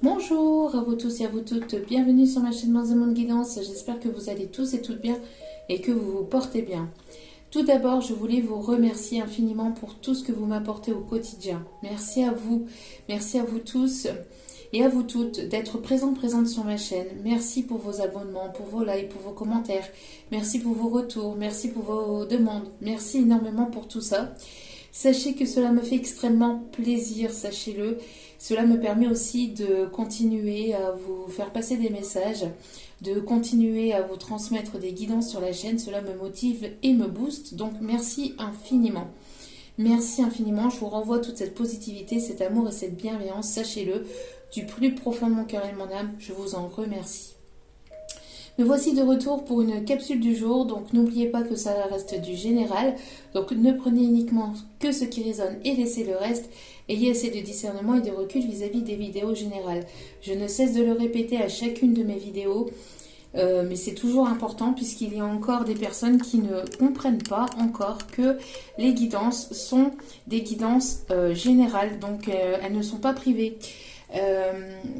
Bonjour à vous tous et à vous toutes, bienvenue sur ma chaîne Dans un monde guidance, j'espère que vous allez tous et toutes bien et que vous vous portez bien. Tout d'abord, je voulais vous remercier infiniment pour tout ce que vous m'apportez au quotidien. Merci à vous tous et à vous toutes d'être présentes sur ma chaîne. Merci pour vos abonnements, pour vos likes, pour vos commentaires, merci pour vos retours, merci pour vos demandes, merci énormément pour tout ça. Sachez que cela me fait extrêmement plaisir, sachez-le. Cela me permet aussi de continuer à vous faire passer des messages, de continuer à vous transmettre des guidances sur la chaîne. Cela me motive et me booste. Donc merci infiniment. Merci infiniment. Je vous renvoie toute cette positivité, cet amour et cette bienveillance. Sachez-le, du plus profond de mon cœur et de mon âme, je vous en remercie. Me voici de retour pour une capsule du jour, donc n'oubliez pas que ça reste du général, donc ne prenez uniquement que ce qui résonne et laissez le reste, ayez assez de discernement et de recul vis-à-vis des vidéos générales. Je ne cesse de le répéter à chacune de mes vidéos, mais c'est toujours important puisqu'il y a encore des personnes qui ne comprennent pas encore que les guidances sont des guidances générales, donc elles ne sont pas privées.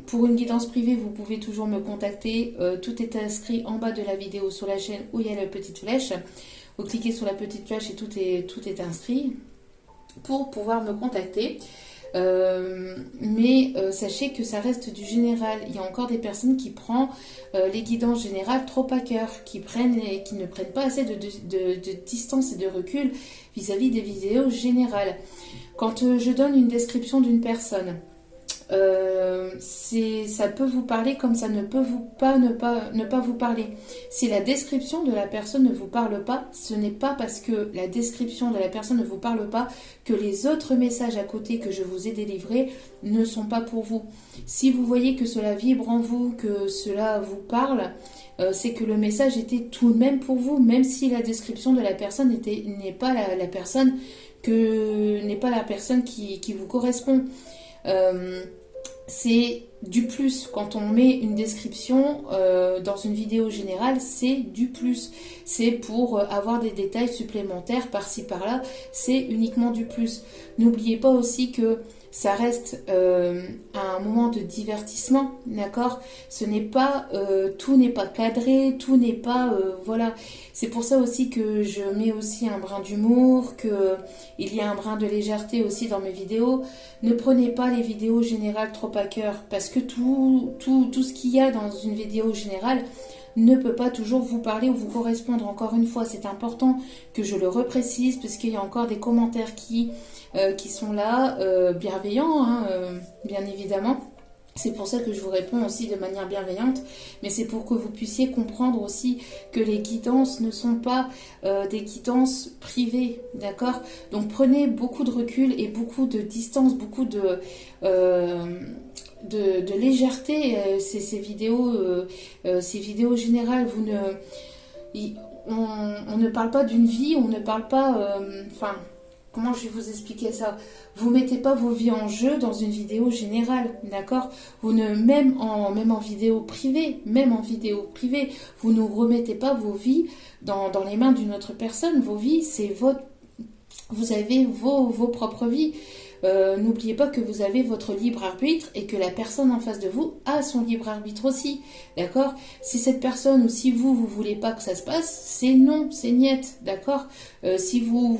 Pour une guidance privée, vous pouvez toujours me contacter. Tout est inscrit en bas de la vidéo sur la chaîne où il y a la petite flèche. Vous cliquez sur la petite flèche et tout est inscrit pour pouvoir me contacter. Mais sachez que ça reste du général. Il y a encore des personnes qui prennent les guidances générales trop à cœur, qui ne prennent pas assez de distance et de recul vis-à-vis des vidéos générales. Quand je donne une description d'une personne, ça peut vous parler comme ça ne peut ne pas vous parler. Si la description de la personne ne vous parle pas, ce n'est pas parce que la description de la personne ne vous parle pas que les autres messages à côté que je vous ai délivrés ne sont pas pour vous. Si vous voyez que cela vibre en vous, que cela vous parle, c'est que le message était tout de même pour vous, même si la description de la personne n'est pas la personne qui vous correspond. C'est du plus. Quand on met une description dans une vidéo générale, c'est du plus. C'est pour avoir des détails supplémentaires par-ci par-là. C'est uniquement du plus. N'oubliez pas aussi que ça reste un moment de divertissement, d'accord? Ce n'est pas, tout n'est pas cadré, tout n'est pas, voilà. C'est pour ça aussi que je mets aussi un brin d'humour, qu'il y a un brin de légèreté aussi dans mes vidéos. Ne prenez pas les vidéos générales trop à cœur, parce que tout ce qu'il y a dans une vidéo générale ne peut pas toujours vous parler ou vous correspondre. Encore une fois, c'est important que je le reprécise, parce qu'il y a encore des commentaires qui sont là, bienveillants, hein, bien évidemment. C'est pour ça que je vous réponds aussi de manière bienveillante, mais c'est pour que vous puissiez comprendre aussi que les guidances ne sont pas des guidances privées, d'accord? Donc prenez beaucoup de recul et beaucoup de distance, beaucoup de légèreté. Ces vidéos générales, on ne parle pas d'une vie, on ne parle pas... Comment je vais vous expliquer ça? Vous mettez pas vos vies en jeu dans une vidéo générale, d'accord? Même en vidéo privée, vous ne remettez pas vos vies dans les mains d'une autre personne. Vos vies, vous avez vos propres vies. N'oubliez pas que vous avez votre libre arbitre et que la personne en face de vous a son libre arbitre aussi, d'accord? Si cette personne ou si vous voulez pas que ça se passe, c'est non, c'est niet, d'accord? Si vous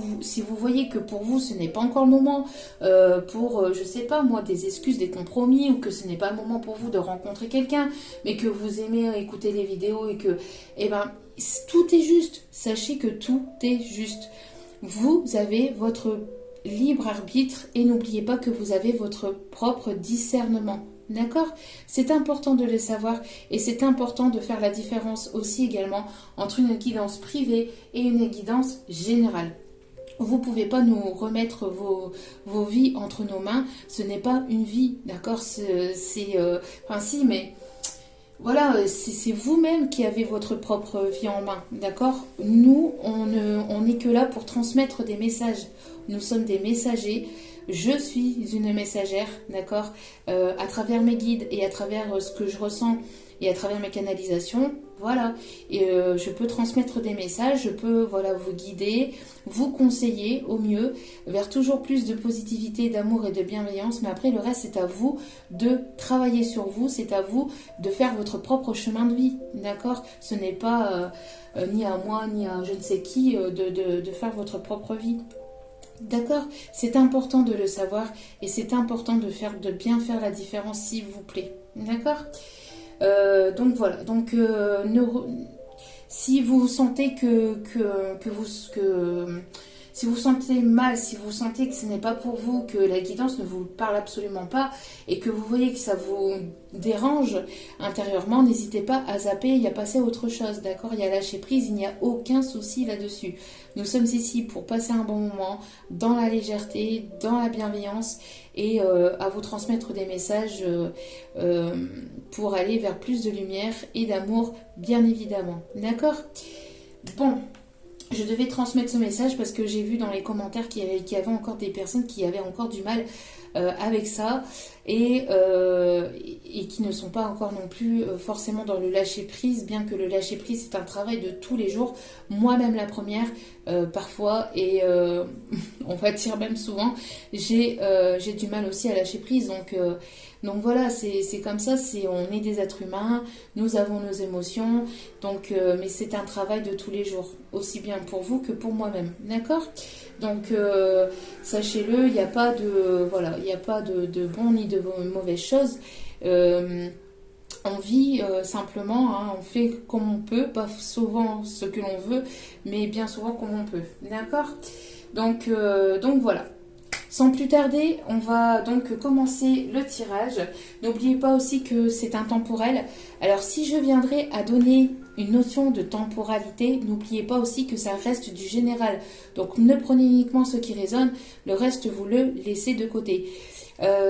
voyez que pour vous ce n'est pas encore le moment je sais pas moi, des excuses, des compromis, ou que ce n'est pas le moment pour vous de rencontrer quelqu'un, mais que vous aimez écouter les vidéos et que, tout est juste. Sachez que tout est juste. Vous avez votre libre arbitre et n'oubliez pas que vous avez votre propre discernement, d'accord? C'est important de le savoir et c'est important de faire la différence aussi également entre une guidance privée et une guidance générale. Vous ne pouvez pas nous remettre vos vies entre nos mains, ce n'est pas une vie, d'accord? Mais voilà, c'est vous-même qui avez votre propre vie en main, d'accord? Nous, on n'est que là pour transmettre des messages. Nous sommes des messagers. je suis une messagère, d'accord, à travers mes guides et à travers ce que je ressens et à travers mes canalisations, voilà. Et je peux transmettre des messages, je peux, voilà, vous guider, vous conseiller au mieux vers toujours plus de positivité, d'amour et de bienveillance. Mais après, le reste, c'est à vous de travailler sur vous, c'est à vous de faire votre propre chemin de vie, d'accord. Ce n'est pas ni à moi, ni à je ne sais qui de faire votre propre vie. D'accord, c'est important de le savoir et c'est important de bien faire la différence, s'il vous plaît. D'accord. Donc voilà, donc si vous sentez si vous sentez mal, si vous sentez que ce n'est pas pour vous, que la guidance ne vous parle absolument pas et que vous voyez que ça vous dérange intérieurement, n'hésitez pas à zapper et à passer à autre chose, d'accord. Il y a lâcher prise, il n'y a aucun souci là-dessus. Nous sommes ici pour passer un bon moment, dans la légèreté, dans la bienveillance et à vous transmettre des messages pour aller vers plus de lumière et d'amour, bien évidemment, d'accord. Bon, je devais transmettre ce message parce que j'ai vu dans les commentaires qu'il y avait encore des personnes qui avaient encore du mal avec ça et qui ne sont pas encore non plus forcément dans le lâcher prise, bien que le lâcher prise c'est un travail de tous les jours, moi-même la première parfois et on va dire même souvent, j'ai du mal aussi à lâcher prise, donc voilà, c'est comme ça, on est des êtres humains, nous avons nos émotions, donc mais c'est un travail de tous les jours, aussi bien pour vous que pour moi-même, d'accord. Donc sachez-le, il n'y a pas de voilà, il n'y a pas de bon ni de mauvaise chose. On vit simplement, hein, on fait comme on peut, pas souvent ce que l'on veut, mais bien souvent comme on peut, d'accord. Donc voilà. Sans plus tarder, on va donc commencer le tirage. N'oubliez pas aussi que c'est intemporel. Alors si je viendrais à donner une notion de temporalité, n'oubliez pas aussi que ça reste du général. Donc ne prenez uniquement ce qui résonne, le reste vous le laissez de côté.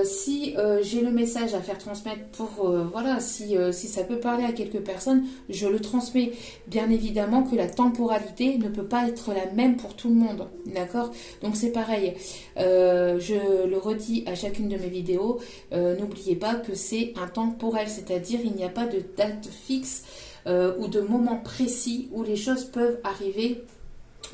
Si j'ai le message à faire transmettre pour voilà, si ça peut parler à quelques personnes, je le transmets. Bien évidemment que la temporalité ne peut pas être la même pour tout le monde, d'accord. Donc c'est pareil, je le redis à chacune de mes vidéos, n'oubliez pas que c'est intemporel, c'est-à-dire il n'y a pas de date fixe ou de moment précis où les choses peuvent arriver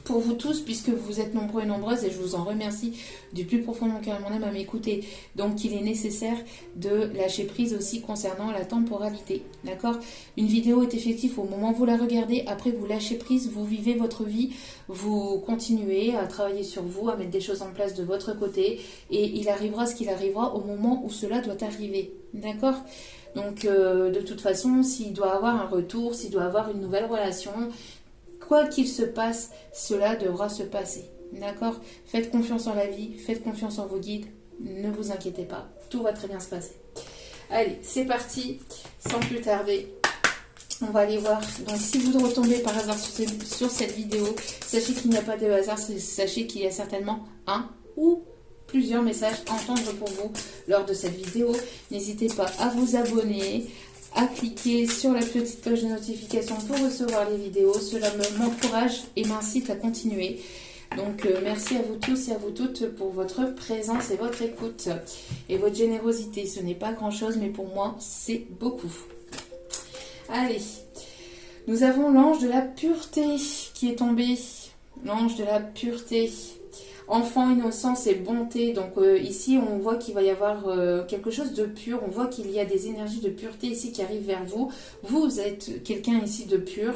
pour vous tous, puisque vous êtes nombreux et nombreuses et je vous en remercie du plus profond de mon cœur et mon âme à m'écouter. Donc il est nécessaire de lâcher prise aussi concernant la temporalité, d'accord. Une vidéo est effective au moment où vous la regardez, après vous lâchez prise, vous vivez votre vie, vous continuez à travailler sur vous, à mettre des choses en place de votre côté et il arrivera ce qu'il arrivera au moment où cela doit arriver, d'accord. Donc de toute façon, s'il doit avoir un retour, s'il doit avoir une nouvelle relation, quoi qu'il se passe, cela devra se passer. D'accord? Faites confiance en la vie, faites confiance en vos guides, ne vous inquiétez pas, tout va très bien se passer. Allez, c'est parti, sans plus tarder, on va aller voir. Donc si vous retombez par hasard sur cette vidéo, sachez qu'il n'y a pas de hasard, sachez qu'il y a certainement un ou plusieurs messages à entendre pour vous lors de cette vidéo. N'hésitez pas à vous abonner, à cliquer sur la petite cloche de notification pour recevoir les vidéos. Cela m'encourage et m'incite à continuer. Donc merci à vous tous et à vous toutes pour votre présence et votre écoute et votre générosité. Ce n'est pas grand chose, mais pour moi c'est beaucoup. Allez, nous avons l'ange de la pureté qui est tombé. L'ange de la pureté. Enfant, innocence et bonté. Donc ici, on voit qu'il va y avoir quelque chose de pur. On voit qu'il y a des énergies de pureté ici qui arrivent vers vous. Vous êtes quelqu'un ici de pur,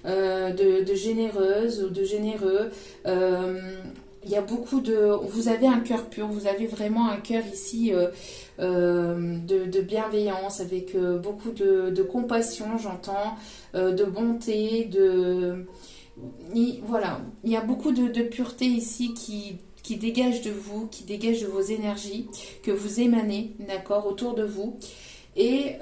de généreuse ou de généreux. Il y a beaucoup de... Vous avez un cœur pur. Vous avez vraiment un cœur ici de bienveillance, avec beaucoup de compassion, j'entends, de bonté, voilà, il y a beaucoup de pureté ici qui dégage de vous, qui dégage de vos énergies, que vous émanez, d'accord, autour de vous. Et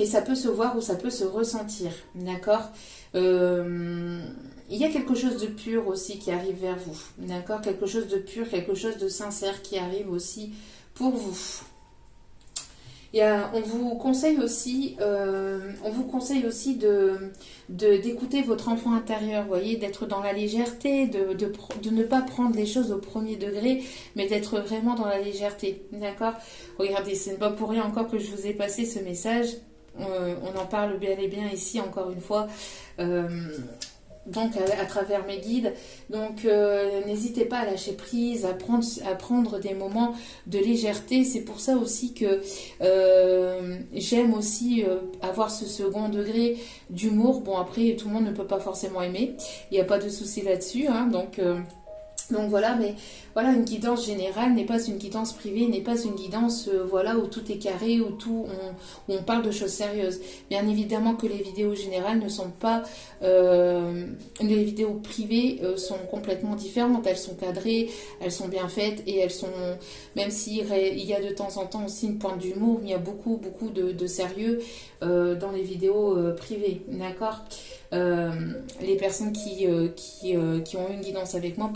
ça peut se voir ou ça peut se ressentir, d'accord. Il y a quelque chose de pur aussi qui arrive vers vous, d'accord, quelque chose de pur, quelque chose de sincère qui arrive aussi pour vous. On vous conseille aussi, d'écouter votre enfant intérieur, vous voyez, d'être dans la légèreté, de ne pas prendre les choses au premier degré, mais d'être vraiment dans la légèreté, d'accord? Regardez, ce n'est pas pour rien encore que je vous ai passé ce message. On en parle bien et bien ici, encore une fois. Donc à travers mes guides. Donc n'hésitez pas à lâcher prise, à prendre des moments de légèreté. C'est pour ça aussi que j'aime aussi avoir ce second degré d'humour. Bon, après, tout le monde ne peut pas forcément aimer. Il n'y a pas de souci là-dessus. Hein, donc voilà, mais voilà, une guidance générale n'est pas une guidance privée, n'est pas une guidance voilà, où tout est carré, où on parle de choses sérieuses. Bien évidemment que les vidéos générales ne sont pas... les vidéos privées sont complètement différentes. Elles sont cadrées, elles sont bien faites et elles sont... Même s'il y a de temps en temps aussi une pointe d'humour, il y a beaucoup de sérieux dans les vidéos privées, d'accord? Les personnes qui ont une guidance avec moi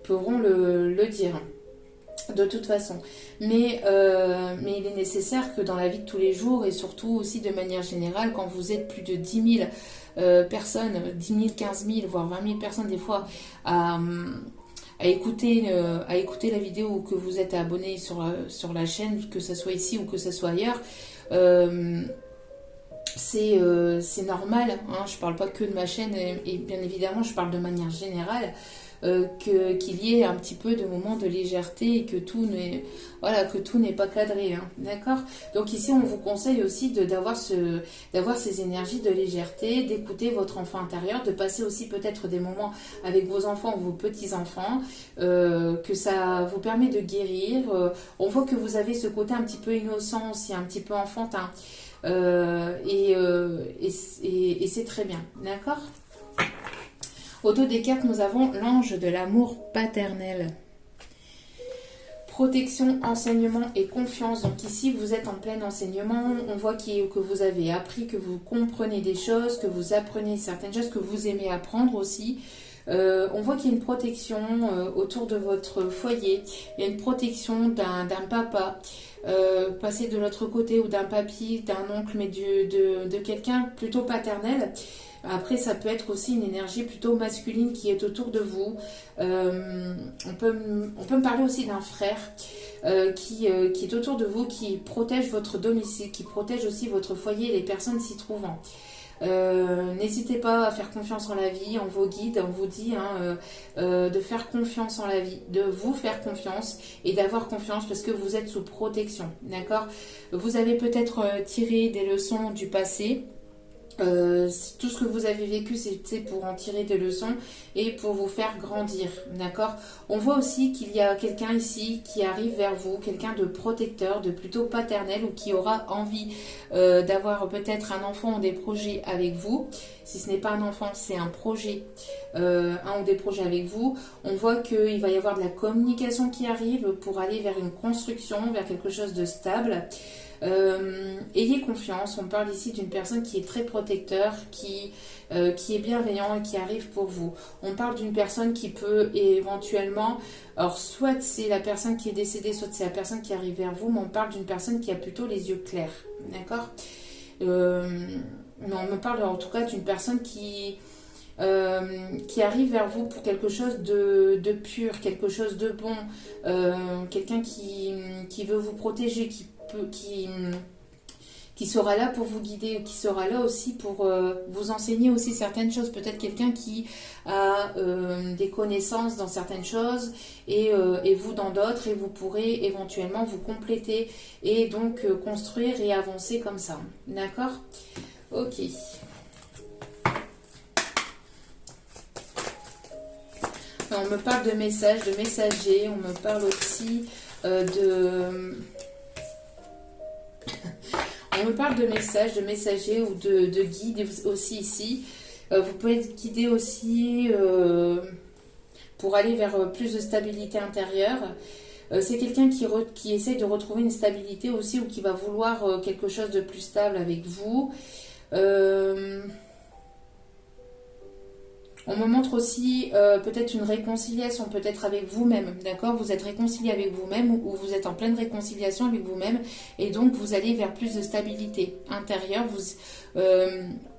pourront le dire de toute façon. Mais il est nécessaire que dans la vie de tous les jours et surtout aussi de manière générale, quand vous êtes plus de 10 000 personnes, 10 000, 15 000, voire 20 000 personnes des fois à écouter la vidéo ou que vous êtes abonné sur la chaîne, que ce soit ici ou que ce soit ailleurs, c'est normal, hein, je parle pas que de ma chaîne et bien évidemment je parle de manière générale qu'il y ait un petit peu de moments de légèreté et que tout n'est pas cadré, hein, d'accord? Donc ici on vous conseille aussi d'avoir ces énergies de légèreté, d'écouter votre enfant intérieur, de passer aussi peut-être des moments avec vos enfants ou vos petits-enfants, que ça vous permet de guérir. On voit que vous avez ce côté un petit peu innocent aussi, un petit peu enfantin. Et c'est très bien, d'accord? Au dos des cartes, nous avons l'ange de l'amour paternel. Protection, enseignement et confiance. Donc ici, vous êtes en plein enseignement. On voit que vous avez appris, que vous comprenez des choses, que vous apprenez certaines choses, que vous aimez apprendre aussi. On voit qu'il y a une protection autour de votre foyer. Il y a une protection d'un papa. Passer de l'autre côté ou d'un papy, d'un oncle, mais de quelqu'un plutôt paternel. Après, ça peut être aussi une énergie plutôt masculine qui est autour de vous. On peut me parler aussi d'un frère qui est autour de vous, qui protège votre domicile, qui protège aussi votre foyer et les personnes s'y trouvant. N'hésitez pas à faire confiance en la vie, en vos guides, on vous dit de faire confiance en la vie, de vous faire confiance et d'avoir confiance parce que vous êtes sous protection, d'accord? Vous avez peut-être tiré des leçons du passé. Tout ce que vous avez vécu, c'est pour en tirer des leçons et pour vous faire grandir, d'accord? On voit aussi qu'il y a quelqu'un ici qui arrive vers vous, quelqu'un de protecteur, de plutôt paternel ou qui aura envie d'avoir peut-être un enfant ou des projets avec vous. Si ce n'est pas un enfant, c'est un projet, un ou des projets avec vous. On voit qu'il va y avoir de la communication qui arrive pour aller vers une construction, vers quelque chose de stable. Ayez confiance, on parle ici d'une personne qui est très protecteur, qui est bienveillant et qui arrive pour vous. On parle d'une personne qui peut éventuellement, alors soit c'est la personne qui est décédée, soit c'est la personne qui arrive vers vous, mais on parle d'une personne qui a plutôt les yeux clairs, d'accord? Mais on me parle en tout cas d'une personne qui arrive vers vous pour quelque chose de pur, quelque chose de bon, quelqu'un qui veut vous protéger, qui sera là pour vous guider, qui sera là aussi pour vous enseigner aussi certaines choses. Peut-être quelqu'un qui a des connaissances dans certaines choses et vous dans d'autres, et vous pourrez éventuellement vous compléter et donc construire et avancer comme ça. D'accord? Ok. On me parle de messages, de messagers, on me parle aussi on me parle de messages, de messagers ou de guides aussi ici. Vous pouvez être guidé aussi pour aller vers plus de stabilité intérieure. C'est quelqu'un qui essaie de retrouver une stabilité aussi ou qui va vouloir quelque chose de plus stable avec vous. On me montre aussi peut-être une réconciliation, peut-être avec vous-même, d'accord? Vous êtes réconcilié avec vous-même ou vous êtes en pleine réconciliation avec vous-même et donc vous allez vers plus de stabilité intérieure.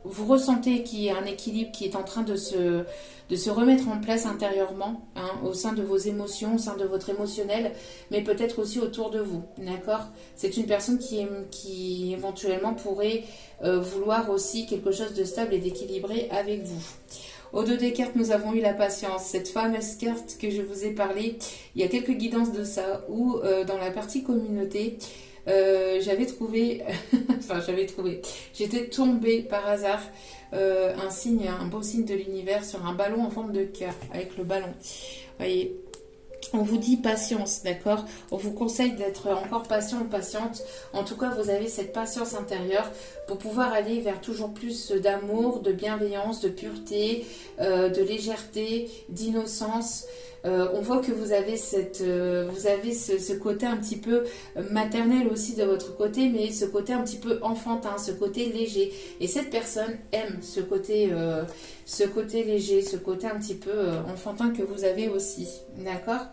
Vous ressentez qu'il y a un équilibre qui est en train de se remettre en place intérieurement, hein, au sein de vos émotions, au sein de votre émotionnel, mais peut-être aussi autour de vous, d'accord? C'est une personne qui éventuellement pourrait vouloir aussi quelque chose de stable et d'équilibré avec vous. Au dos des cartes, nous avons eu la patience, cette fameuse carte que je vous ai parlé. Il y a quelques guidances de ça, où dans la partie communauté, j'avais trouvé, j'étais tombée par hasard un signe, un beau signe de l'univers sur un ballon en forme de cœur, avec le ballon. Vous voyez, on vous dit patience, d'accord? On vous conseille d'être encore patient ou patiente. En tout cas, vous avez cette patience intérieure pour pouvoir aller vers toujours plus d'amour, de bienveillance, de pureté, de légèreté, d'innocence. On voit que vous avez ce côté un petit peu maternel aussi de votre côté, mais ce côté un petit peu enfantin, ce côté léger. Et cette personne aime ce côté léger, ce côté un petit peu enfantin que vous avez aussi. D'accord?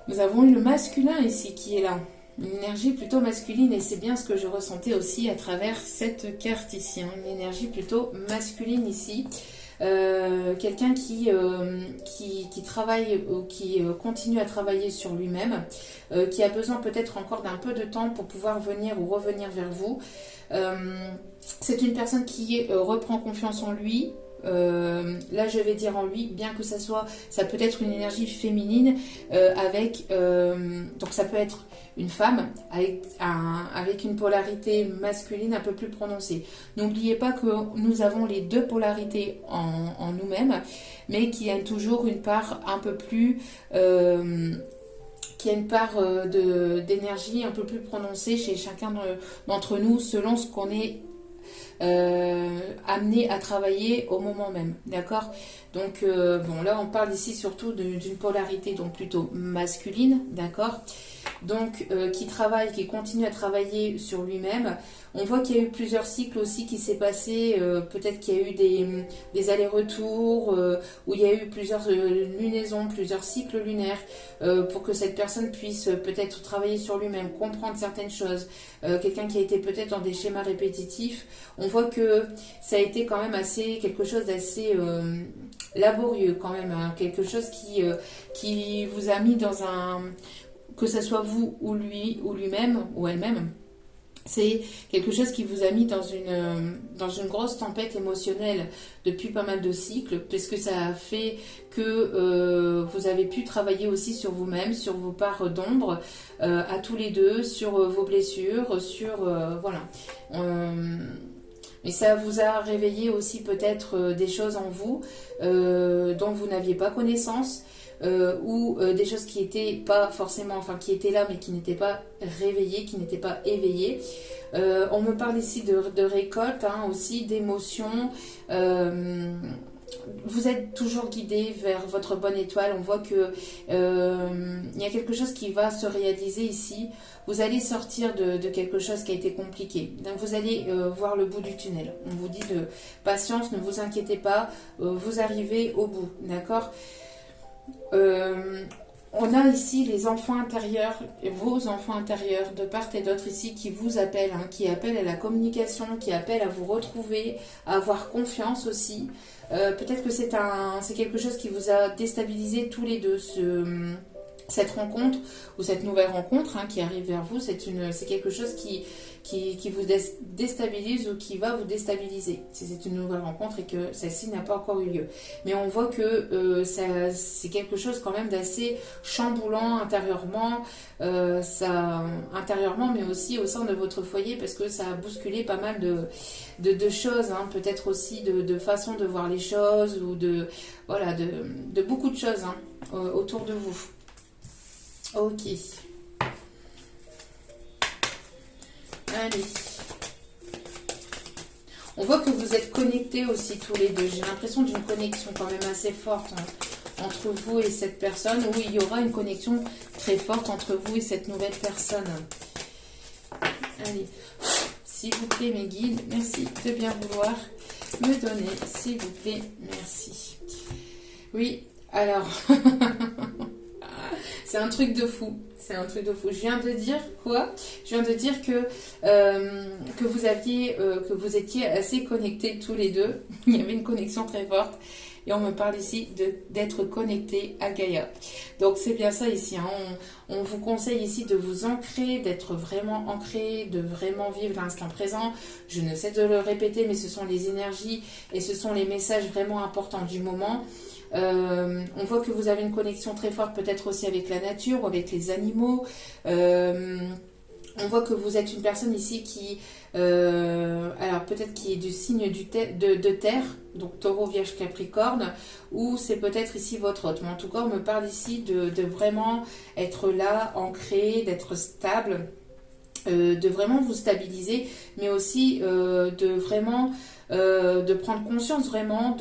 Nous avons eu le masculin ici qui est là. Une énergie plutôt masculine et c'est bien ce que je ressentais aussi à travers cette carte ici. Hein. Une énergie plutôt masculine ici. Quelqu'un qui travaille ou qui continue à travailler sur lui-même, qui a besoin peut-être encore d'un peu de temps pour pouvoir venir ou revenir vers vous. C'est une personne qui reprend confiance en lui. Là je vais dire en lui, bien que ça peut être une énergie féminine donc ça peut être une femme avec une polarité masculine un peu plus prononcée. N'oubliez pas que nous avons les deux polarités en nous-mêmes, mais qu'il y a toujours une part un peu plus qu'il y a une part d'énergie un peu plus prononcée chez chacun d'entre nous selon ce qu'on est amené à travailler au moment même, d'accord? Donc bon, là on parle ici surtout d'une polarité donc plutôt masculine, d'accord? Donc qui continue à travailler sur lui-même. On voit qu'il y a eu plusieurs cycles aussi qui s'est passé, peut-être qu'il y a eu des allers-retours, où il y a eu plusieurs lunaisons, plusieurs cycles lunaires, pour que cette personne puisse peut-être travailler sur lui-même, comprendre certaines choses. Quelqu'un qui a été peut-être dans des schémas répétitifs, on voit que ça a été quand même quelque chose d'assez laborieux quand même, hein, quelque chose qui vous a mis dans que ce soit vous ou lui ou lui-même ou elle-même, c'est quelque chose qui vous a mis dans une grosse tempête émotionnelle depuis pas mal de cycles, puisque ça a fait que vous avez pu travailler aussi sur vous-même, sur vos parts d'ombre, à tous les deux, sur vos blessures, voilà. Mais ça vous a réveillé aussi peut-être des choses en vous dont vous n'aviez pas connaissance. Ou des choses qui étaient pas forcément, enfin qui étaient là mais qui n'étaient pas réveillées, qui n'étaient pas éveillées. On me parle ici de récolte, hein, aussi d'émotions. Vous êtes toujours guidé vers votre bonne étoile. On voit que il y a quelque chose qui va se réaliser ici. Vous allez sortir de quelque chose qui a été compliqué. Donc vous allez voir le bout du tunnel. On vous dit de patience, ne vous inquiétez pas, vous arrivez au bout, d'accord? On a ici les enfants intérieurs, vos enfants intérieurs de part et d'autre ici qui vous appellent, hein, qui appellent à la communication, qui appellent à vous retrouver, à avoir confiance aussi. Peut-être que c'est quelque chose qui vous a déstabilisé tous les deux, cette rencontre ou cette nouvelle rencontre, hein, qui arrive vers vous. C'est quelque chose qui vous déstabilise ou qui va vous déstabiliser si c'est une nouvelle rencontre et que celle-ci n'a pas encore eu lieu. Mais on voit que c'est quelque chose quand même d'assez chamboulant intérieurement, intérieurement, mais aussi au sein de votre foyer, parce que ça a bousculé pas mal de choses, hein, peut-être aussi de façon de voir les choses ou de beaucoup de choses, hein, autour de vous. Ok. Allez. On voit que vous êtes connectés aussi tous les deux. J'ai l'impression d'une connexion quand même assez forte, hein, entre vous et cette personne, où il y aura une connexion très forte entre vous et cette nouvelle personne. Allez. S'il vous plaît, mes guides, merci de bien vouloir me donner, s'il vous plaît? Merci. Oui, alors, c'est un truc de fou. C'est un truc de fou. Je viens de dire quoi? Je viens de dire que vous étiez assez connectés tous les deux. Il y avait une connexion très forte. Et on me parle ici d'être connecté à Gaïa. Donc c'est bien ça ici. Hein. On vous conseille ici de vous ancrer, d'être vraiment ancré, de vraiment vivre l'instant présent. Je ne sais de le répéter, mais ce sont les énergies et ce sont les messages vraiment importants du moment. On voit que vous avez une connexion très forte peut-être aussi avec la nature ou avec les animaux. On voit que vous êtes une personne ici qui, alors peut-être qui est du signe de terre, donc taureau, vierge, capricorne, ou c'est peut-être ici votre hôte. Mais en tout cas, on me parle ici de vraiment être là, ancré, d'être stable, de vraiment vous stabiliser, mais aussi de vraiment, de prendre conscience vraiment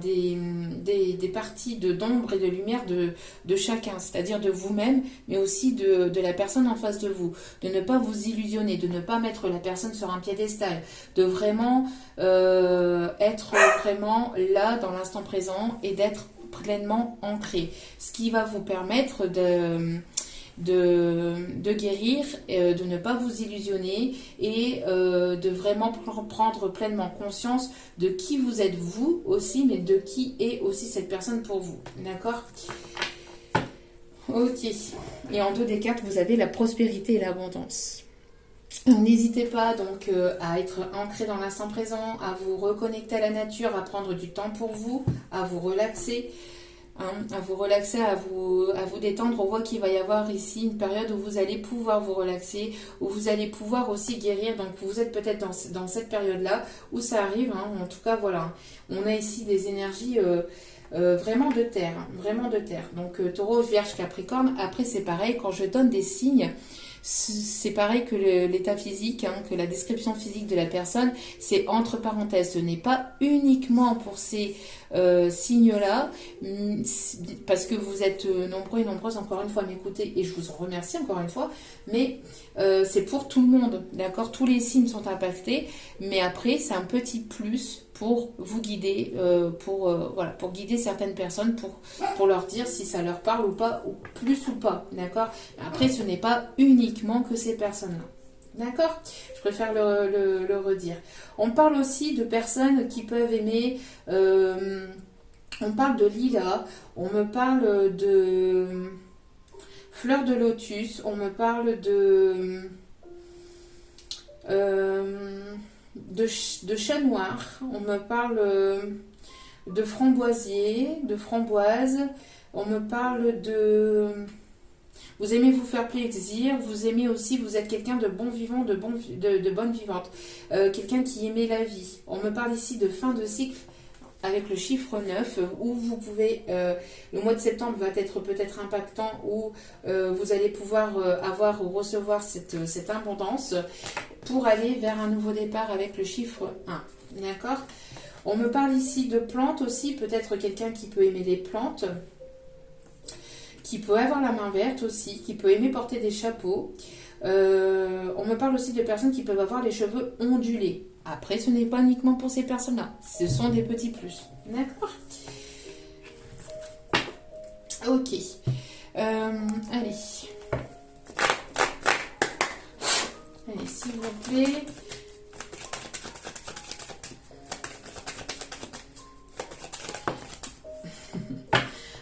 des parties d'ombre et de lumière de chacun, c'est-à-dire de vous-même, mais aussi de la personne en face de vous. De ne pas vous illusionner, de ne pas mettre la personne sur un piédestal, de vraiment être vraiment là dans l'instant présent et d'être pleinement ancré. Ce qui va vous permettre de guérir, de ne pas vous illusionner et de vraiment prendre pleinement conscience de qui vous êtes vous aussi, mais de qui est aussi cette personne pour vous. D'accord? Ok. Et en 2 des cartes, vous avez la prospérité et l'abondance. N'hésitez pas donc à être ancré dans l'instant présent, à vous reconnecter à la nature, à prendre du temps pour vous, à vous relaxer. À vous relaxer, à vous détendre. On voit qu'il va y avoir ici une période où vous allez pouvoir vous relaxer, où vous allez pouvoir aussi guérir. Donc vous êtes peut-être dans cette période-là où ça arrive. Hein. En tout cas, voilà. On a ici des énergies vraiment de terre. Vraiment de terre. Donc taureau, vierge, capricorne. Après, c'est pareil. Quand je donne des signes, c'est pareil que l'état physique, hein, que la description physique de la personne, c'est entre parenthèses. Ce n'est pas uniquement pour ces signes-là, parce que vous êtes nombreux et nombreuses encore une fois à m'écouter, et je vous en remercie encore une fois, mais c'est pour tout le monde, d'accord? Tous les signes sont impactés, mais après, c'est un petit plus pour vous guider, voilà, pour guider certaines personnes, pour leur dire si ça leur parle ou pas, ou plus ou pas, d'accord? Après, ce n'est pas uniquement que ces personnes-là. D'accord? Je préfère le redire. On parle aussi de personnes qui peuvent aimer... on parle de lilas, on me parle de fleurs de lotus, on me parle de chat noir, on me parle de framboisier, de framboise, on me parle de... Vous aimez vous faire plaisir, vous aimez aussi, vous êtes quelqu'un de bon vivant, de bonne vivante, quelqu'un qui aimait la vie. On me parle ici de fin de cycle avec le chiffre 9, où vous pouvez, le mois de septembre va être peut-être impactant, où vous allez pouvoir avoir ou recevoir cette abondance pour aller vers un nouveau départ avec le chiffre 1. D'accord? On me parle ici de plantes aussi, peut-être quelqu'un qui peut aimer les plantes, qui peut avoir la main verte aussi, qui peut aimer porter des chapeaux. On me parle aussi de personnes qui peuvent avoir les cheveux ondulés. Après, ce n'est pas uniquement pour ces personnes-là. Ce sont des petits plus. D'accord? Ok. Allez. Allez, s'il vous plaît.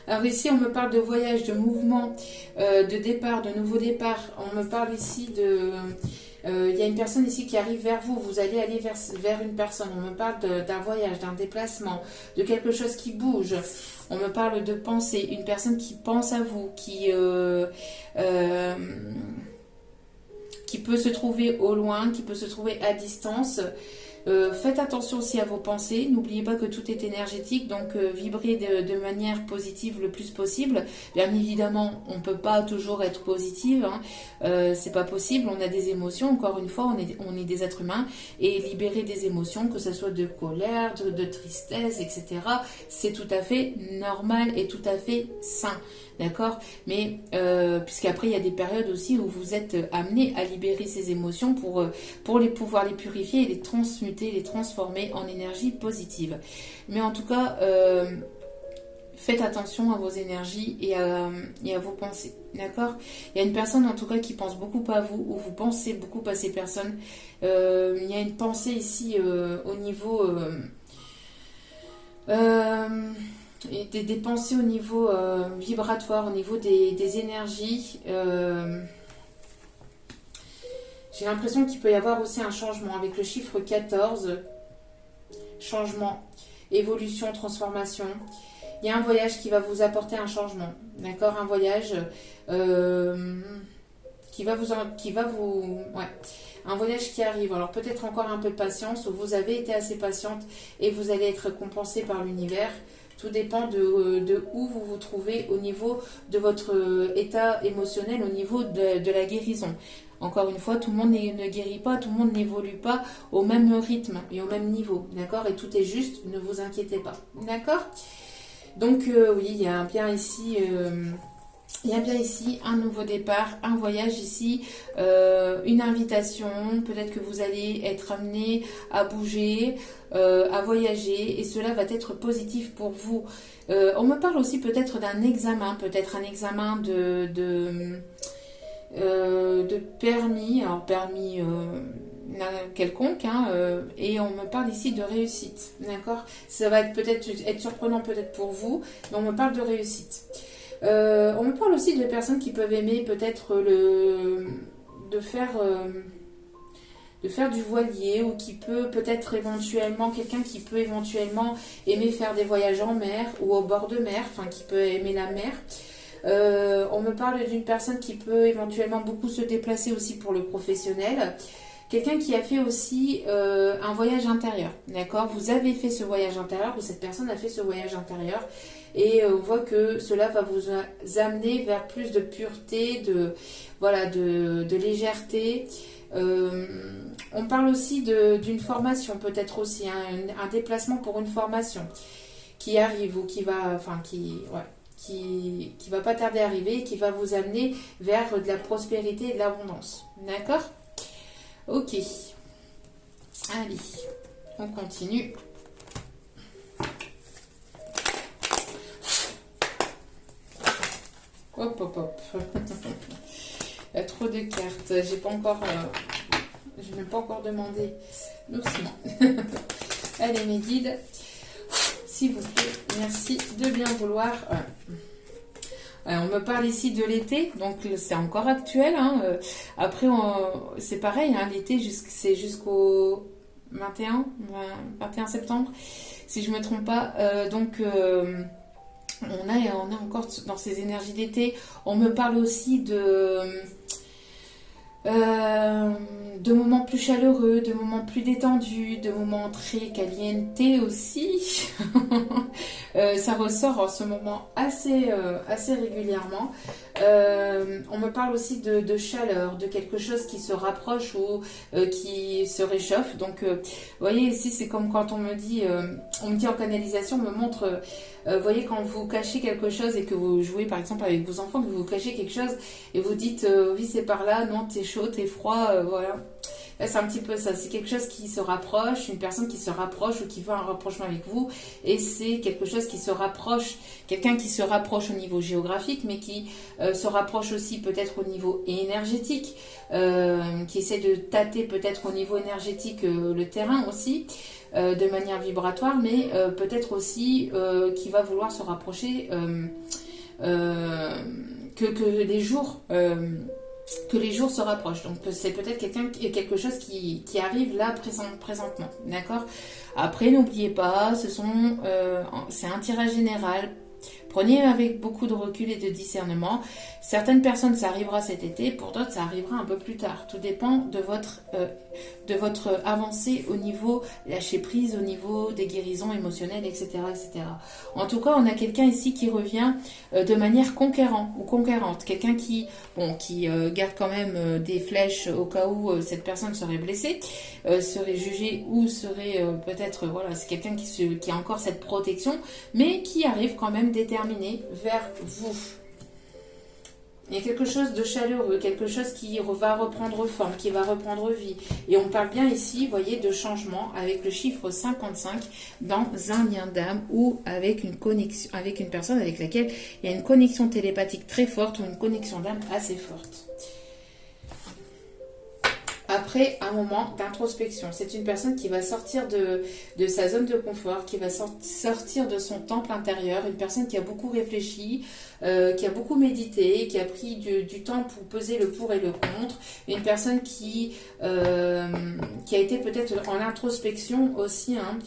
Alors ici, on me parle de voyage, de mouvement, de départ, de nouveau départ. On me parle ici de... Il y a une personne ici qui arrive vers vous, vous allez aller vers une personne. On me parle d'un voyage, d'un déplacement, de quelque chose qui bouge. On me parle de pensée, une personne qui pense à vous, qui peut se trouver au loin, qui peut se trouver à distance. Faites attention aussi à vos pensées. N'oubliez pas que tout est énergétique, donc vibrez de manière positive le plus possible. Bien évidemment, on ne peut pas toujours être positive, hein. C'est pas possible. On a des émotions. Encore une fois, on est des êtres humains, et libérer des émotions, que ce soit de colère, de tristesse, etc. C'est tout à fait normal et tout à fait sain. d'accord? Mais puisqu'après, il y a des périodes aussi où vous êtes amené à libérer ces émotions pour pouvoir les purifier et les transmuter, les transformer en énergie positive. Mais en tout cas, faites attention à vos énergies et à vos pensées, d'accord? Il y a une personne en tout cas qui pense beaucoup à vous, ou vous pensez beaucoup à ces personnes. Il y a une pensée ici au niveau... et des pensées au niveau vibratoire, au niveau des énergies. J'ai l'impression qu'il peut y avoir aussi un changement avec le chiffre 14. Changement, évolution, transformation. Il y a un voyage qui va vous apporter un changement, d'accord? Un voyage ouais, un voyage qui arrive. Alors peut-être encore un peu de patience, ou vous avez été assez patiente et vous allez être récompensé par l'univers. Tout dépend de où vous vous trouvez au niveau de votre état émotionnel, au niveau de la guérison. Encore une fois, tout le monde ne guérit pas, tout le monde n'évolue pas au même rythme et au même niveau, d'accord? Et tout est juste, ne vous inquiétez pas, d'accord? Donc oui, il y a bien ici... il y a bien ici un nouveau départ, un voyage ici, une invitation, peut-être que vous allez être amené à bouger, à voyager, et cela va être positif pour vous. On me parle aussi peut-être d'un examen, peut-être un examen de permis, alors permis quelconque, hein, et on me parle ici de réussite, d'accord? Ça va peut-être être surprenant peut-être pour vous, mais on me parle de réussite. On me parle aussi de personnes qui peuvent aimer peut-être de faire du voilier, ou qui peut peut-être éventuellement, quelqu'un qui peut éventuellement aimer faire des voyages en mer ou au bord de mer, enfin qui peut aimer la mer. On me parle d'une personne qui peut éventuellement beaucoup se déplacer aussi pour le professionnel. Quelqu'un qui a fait aussi un voyage intérieur, d'accord? Vous avez fait ce voyage intérieur, ou cette personne a fait ce voyage intérieur, et on voit que cela va vous amener vers plus de pureté, de légèreté. On parle aussi d'une formation, peut-être aussi, hein, un déplacement pour une formation qui arrive, ou qui va pas tarder à arriver, et qui va vous amener vers de la prospérité et de l'abondance, d'accord? Ok, allez, on continue. Hop, hop, hop. Il y a trop de cartes. Je n'ai même pas encore demandé. Merci. Allez, mes guides, s'il vous plaît, merci de bien vouloir. On me parle ici de l'été, donc c'est encore actuel, hein. Après, c'est pareil, hein, l'été, c'est jusqu'au 21 septembre, si je ne me trompe pas. Donc, on est encore dans ces énergies d'été. On me parle aussi de moments plus chaleureux, de moments plus détendus, de moments très caliente aussi. Ça ressort en ce moment assez régulièrement. On me parle aussi de chaleur, de quelque chose qui se rapproche ou qui se réchauffe. Donc, vous voyez, ici, c'est comme quand on me dit en canalisation, on me montre, vous voyez, quand vous cachez quelque chose et que vous jouez, par exemple, avec vos enfants, que vous cachez quelque chose et vous dites, oui, c'est par là, non, t'es chaud, t'es froid, voilà. Là, c'est un petit peu ça, c'est quelque chose qui se rapproche, une personne qui se rapproche ou qui veut un rapprochement avec vous, et c'est quelque chose qui se rapproche, quelqu'un qui se rapproche au niveau géographique, mais qui se rapproche aussi peut-être au niveau énergétique, qui essaie de tâter peut-être au niveau énergétique le terrain aussi, de manière vibratoire, mais peut-être aussi qui va vouloir se rapprocher que les jours... que les jours se rapprochent. Donc c'est peut-être quelque chose qui arrive là présentement. D'accord? Après, n'oubliez pas, c'est un tirage général. Prenez avec beaucoup de recul et de discernement. Certaines personnes, ça arrivera cet été, pour d'autres, ça arrivera un peu plus tard. Tout dépend de votre avancée au niveau lâcher prise, au niveau des guérisons émotionnelles, etc., etc. En tout cas, on a quelqu'un ici qui revient de manière conquérante ou conquérante. Quelqu'un qui garde quand même des flèches au cas où cette personne serait blessée, serait jugée, ou serait peut-être, voilà, c'est quelqu'un qui a encore cette protection, mais qui arrive quand même déterminé vers vous. Il y a quelque chose de chaleureux, quelque chose qui va reprendre forme, qui va reprendre vie. Et on parle bien ici, vous voyez, de changement avec le chiffre 55 dans un lien d'âme ou avec une connexion, avec une personne avec laquelle il y a une connexion télépathique très forte ou une connexion d'âme assez forte. Après un moment d'introspection, c'est une personne qui va sortir de sa zone de confort, qui va sortir de son temple intérieur, une personne qui a beaucoup réfléchi, qui a beaucoup médité, qui a pris du temps pour peser le pour et le contre, une personne qui a été peut-être en introspection aussi, hein,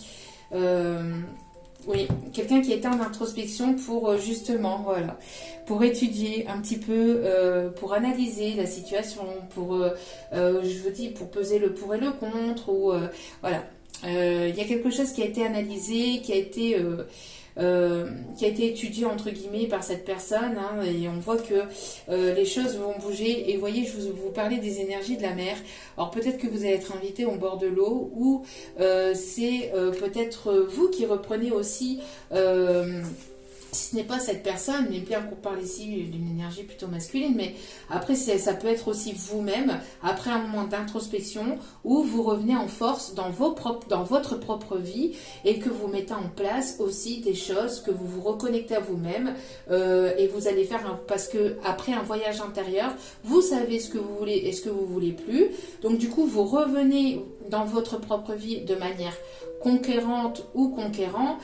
oui, quelqu'un qui était en introspection pour justement, voilà, pour étudier un petit peu, pour analyser la situation, pour, je vous dis, pour peser le pour et le contre, ou voilà. Il y a quelque chose qui a été analysé, qui a été étudié entre guillemets par cette personne, hein, et on voit que les choses vont bouger. Et vous voyez, je vous parlais des énergies de la mer. Alors peut-être que vous allez être invité au bord de l'eau, ou c'est peut-être vous qui reprenez aussi, si ce n'est pas cette personne, mais bien qu'on parle ici d'une énergie plutôt masculine, mais après ça peut être aussi vous-même, après un moment d'introspection, où vous revenez en force dans votre propre vie, et que vous mettez en place aussi des choses, que vous vous reconnectez à vous-même, et vous allez faire, parce que après un voyage intérieur, vous savez ce que vous voulez et ce que vous voulez plus, donc du coup vous revenez dans votre propre vie de manière conquérante ou conquérant,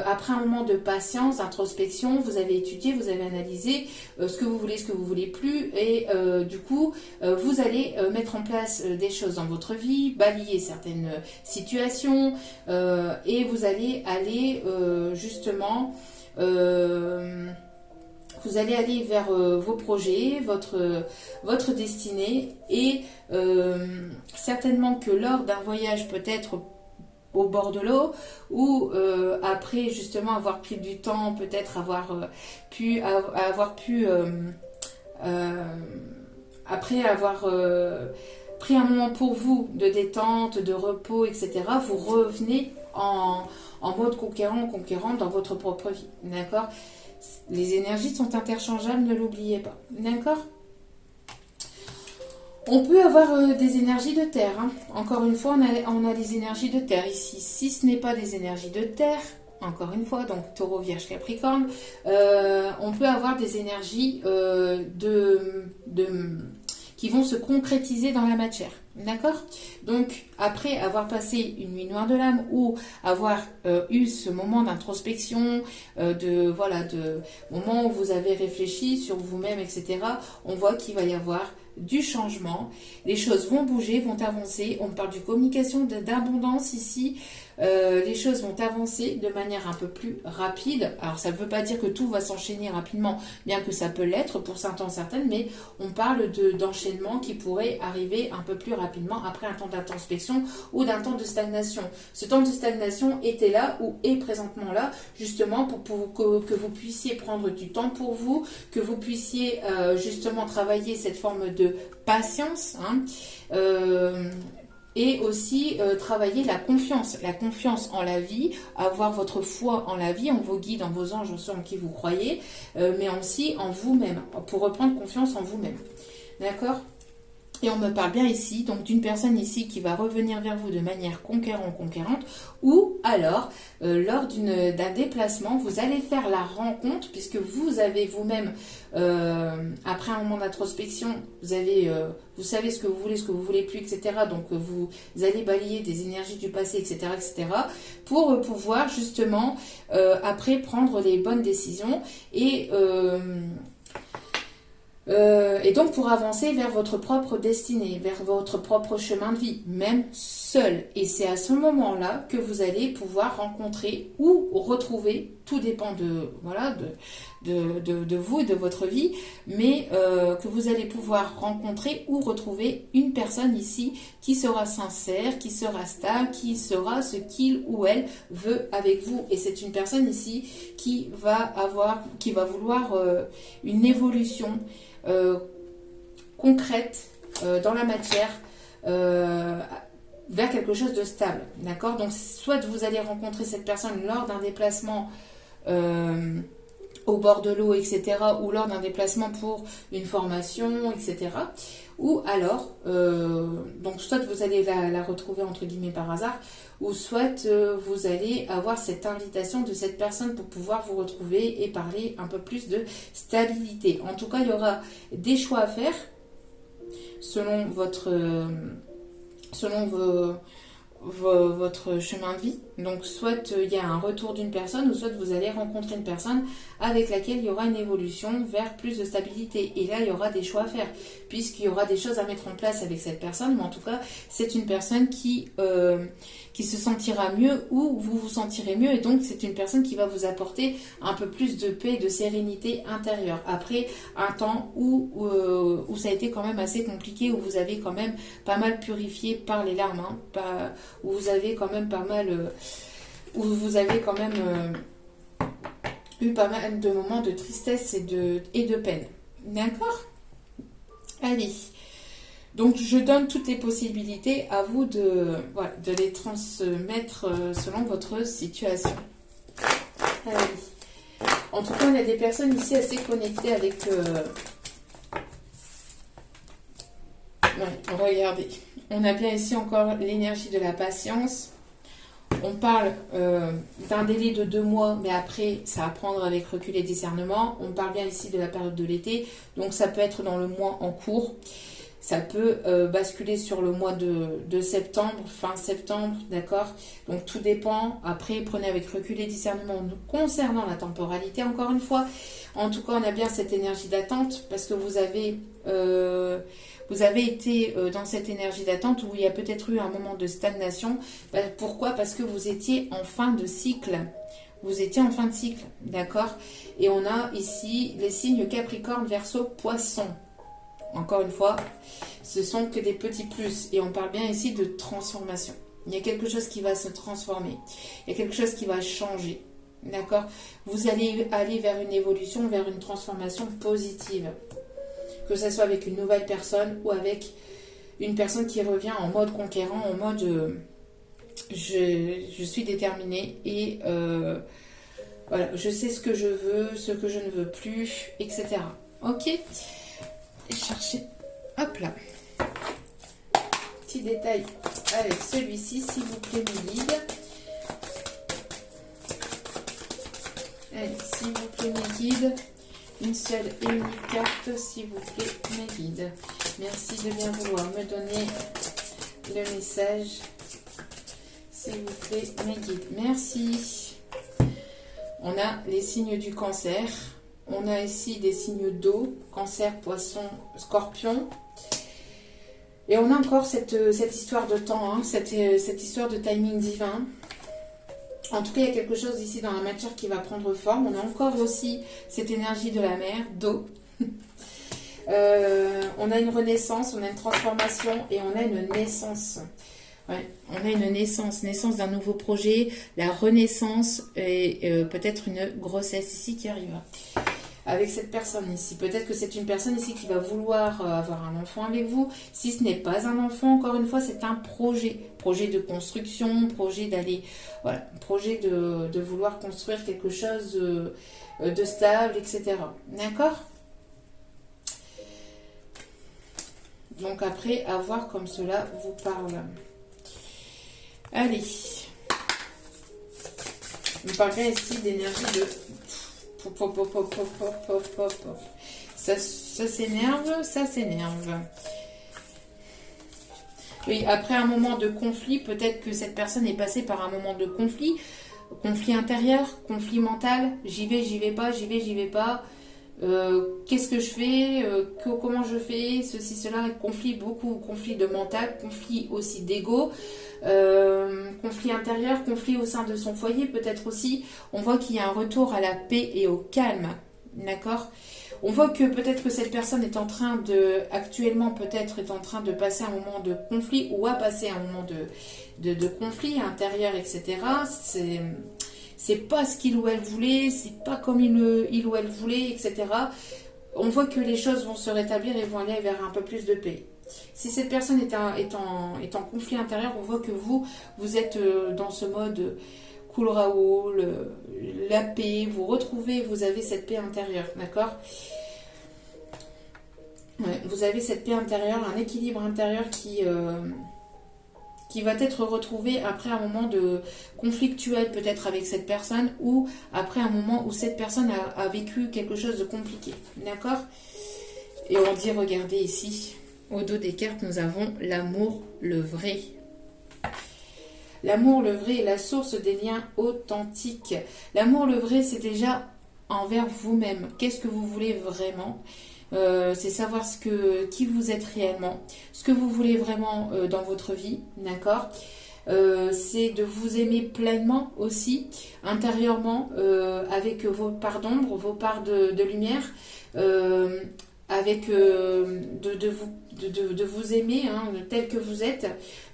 après un moment de patience, d'introspection, vous avez étudié, vous avez analysé ce que vous voulez plus, et du coup vous allez mettre en place des choses dans votre vie, balayer certaines situations, et vous allez aller justement vous allez aller vers vos projets, votre destinée, et certainement que lors d'un voyage peut-être au bord de l'eau, ou après justement avoir pris du temps, peut-être après avoir pris un moment pour vous de détente, de repos, etc., vous revenez en mode conquérant dans votre propre vie, d'accord? Les énergies sont interchangeables, ne l'oubliez pas, d'accord? On peut avoir des énergies de terre, hein. Encore une fois, on a des énergies de terre ici. Si ce n'est pas des énergies de terre, encore une fois, donc taureau, vierge, capricorne, on peut avoir des énergies qui vont se concrétiser dans la matière. D'accord? Donc, après avoir passé une nuit noire de l'âme, ou avoir eu ce moment d'introspection, de moment où vous avez réfléchi sur vous-même, etc., on voit qu'il va y avoir du changement, les choses vont bouger, vont avancer. On parle de communication, d'abondance ici. Les choses vont avancer de manière un peu plus rapide. Alors ça ne veut pas dire que tout va s'enchaîner rapidement, bien que ça peut l'être pour certains, certaines, mais on parle d'enchaînement qui pourrait arriver un peu plus rapidement après un temps d'introspection ou d'un temps de stagnation. Ce temps de stagnation était là, ou est présentement là, justement pour que vous puissiez prendre du temps pour vous, que vous puissiez justement travailler cette forme de patience, hein, et aussi travailler la confiance en la vie, avoir votre foi en la vie, en vos guides, en vos anges, en ceux en qui vous croyez, mais aussi en vous-même, pour reprendre confiance en vous-même. D'accord ? Et on me parle bien ici, donc d'une personne ici qui va revenir vers vous de manière conquérante, ou alors, lors d'un déplacement, vous allez faire la rencontre, puisque vous avez vous-même, après un moment d'introspection, vous savez ce que vous voulez plus, etc. Donc, vous allez balayer des énergies du passé, etc., pour pouvoir justement, après, prendre les bonnes décisions, et donc pour avancer vers votre propre destinée, vers votre propre chemin de vie, même seul. Et c'est à ce moment-là que vous allez pouvoir rencontrer ou retrouver, tout dépend de vous et de votre vie, mais que vous allez pouvoir rencontrer ou retrouver une personne ici qui sera sincère, qui sera stable, qui sera ce qu'il ou elle veut avec vous. Et c'est une personne ici qui va vouloir une évolution concrète dans la matière, vers quelque chose de stable, d'accord? Donc soit vous allez rencontrer cette personne lors d'un déplacement au bord de l'eau, etc., ou lors d'un déplacement pour une formation, etc. Ou alors, donc soit vous allez la retrouver entre guillemets par hasard, ou soit vous allez avoir cette invitation de cette personne pour pouvoir vous retrouver et parler un peu plus de stabilité. En tout cas, il y aura des choix à faire selon votre chemin de vie. Donc soit il y a un retour d'une personne, ou soit vous allez rencontrer une personne avec laquelle il y aura une évolution vers plus de stabilité. Et là, il y aura des choix à faire, puisqu'il y aura des choses à mettre en place avec cette personne. Mais en tout cas, c'est une personne qui se sentira mieux, ou vous vous sentirez mieux. Et donc, c'est une personne qui va vous apporter un peu plus de paix, de sérénité intérieure. Après un temps où ça a été quand même assez compliqué, où vous avez quand même pas mal purifié par les larmes, hein, où vous avez quand même pas mal... où vous avez quand même eu pas mal de moments de tristesse et de peine. D'accord? Allez. Donc, je donne toutes les possibilités à vous de les transmettre selon votre situation. Allez. En tout cas, on a des personnes ici assez connectées avec... regardez. On a bien ici encore l'énergie de la patience. On parle d'un délai de 2 mois, mais après, ça va prendre avec recul et discernement. On parle bien ici de la période de l'été, donc ça peut être dans le mois en cours. Ça peut basculer sur le mois de septembre, fin septembre, d'accord? Donc tout dépend. Après, prenez avec recul et discernement concernant la temporalité, encore une fois. En tout cas, on a bien cette énergie d'attente, parce que vous avez été dans cette énergie d'attente où il y a peut-être eu un moment de stagnation. Pourquoi? Parce que vous étiez en fin de cycle. Vous étiez en fin de cycle, d'accord? Et on a ici les signes Capricorne, Verseau, Poisson. Encore une fois, ce sont que des petits plus. Et on parle bien ici de transformation. Il y a quelque chose qui va se transformer. Il y a quelque chose qui va changer. D'accord? Vous allez aller vers une évolution, vers une transformation positive. Que ce soit avec une nouvelle personne ou avec une personne qui revient en mode conquérant, en mode je suis déterminée et voilà, je sais ce que je veux, ce que je ne veux plus, etc. Ok? Chercher, hop là. Petit détail avec celui-ci, s'il vous plaît, mes guides. Allez, s'il vous plaît, mes guides. Une seule et unique carte, s'il vous plaît, mes guides. Merci de bien vouloir me donner le message. S'il vous plaît, mes guides. Merci. On a les signes du cancer. On a ici des signes d'eau, cancer, poisson, scorpion. Et on a encore cette histoire de temps, hein, cette histoire de timing divin. En tout cas, il y a quelque chose ici dans la matière qui va prendre forme. On a encore aussi cette énergie de la mer, d'eau. On a une renaissance, on a une transformation et on a une naissance. Ouais, on a une naissance d'un nouveau projet, la renaissance et peut-être une grossesse ici qui arrive. Avec cette personne ici. Peut-être que c'est une personne ici qui va vouloir avoir un enfant avec vous. Si ce n'est pas un enfant, encore une fois, c'est un projet. Projet de construction, projet d'aller... Voilà, projet de vouloir construire quelque chose de stable, etc. D'accord? Donc après, à voir comme cela vous parle. Allez. On parle bien ici d'énergie de... Ça s'énerve, ça s'énerve. Oui, après un moment de conflit, peut-être que cette personne est passée par un moment de conflit intérieur, conflit mental, j'y vais pas, j'y vais pas. Qu'est-ce que je fais, comment je fais, ceci, cela, conflit beaucoup, conflit de mental, conflit aussi d'ego, conflit intérieur, conflit au sein de son foyer, peut-être aussi, on voit qu'il y a un retour à la paix et au calme, d'accord? On voit que peut-être que cette personne est en train actuellement peut-être est en train de passer un moment de conflit ou a passé un moment de conflit intérieur, etc. C'est pas ce qu'il ou elle voulait, c'est pas comme il ou elle voulait, etc. On voit que les choses vont se rétablir et vont aller vers un peu plus de paix. Si cette personne est en conflit intérieur, on voit que vous êtes dans ce mode coulera haut, la paix, vous retrouvez, vous avez cette paix intérieure, d'accord? Ouais, vous avez cette paix intérieure, un équilibre intérieur qui va être retrouvé après un moment de conflictuel peut-être avec cette personne ou après un moment où cette personne a vécu quelque chose de compliqué, d'accord? Et on dit, regardez ici, au dos des cartes, nous avons l'amour, le vrai. L'amour, le vrai est la source des liens authentiques. L'amour, le vrai, c'est déjà envers vous-même. Qu'est-ce que vous voulez vraiment? C'est savoir qui vous êtes réellement, ce que vous voulez vraiment dans votre vie, d'accord? C'est de vous aimer pleinement aussi, intérieurement, avec vos parts d'ombre, vos parts de lumière, avec de vous aimer hein, tel que vous êtes,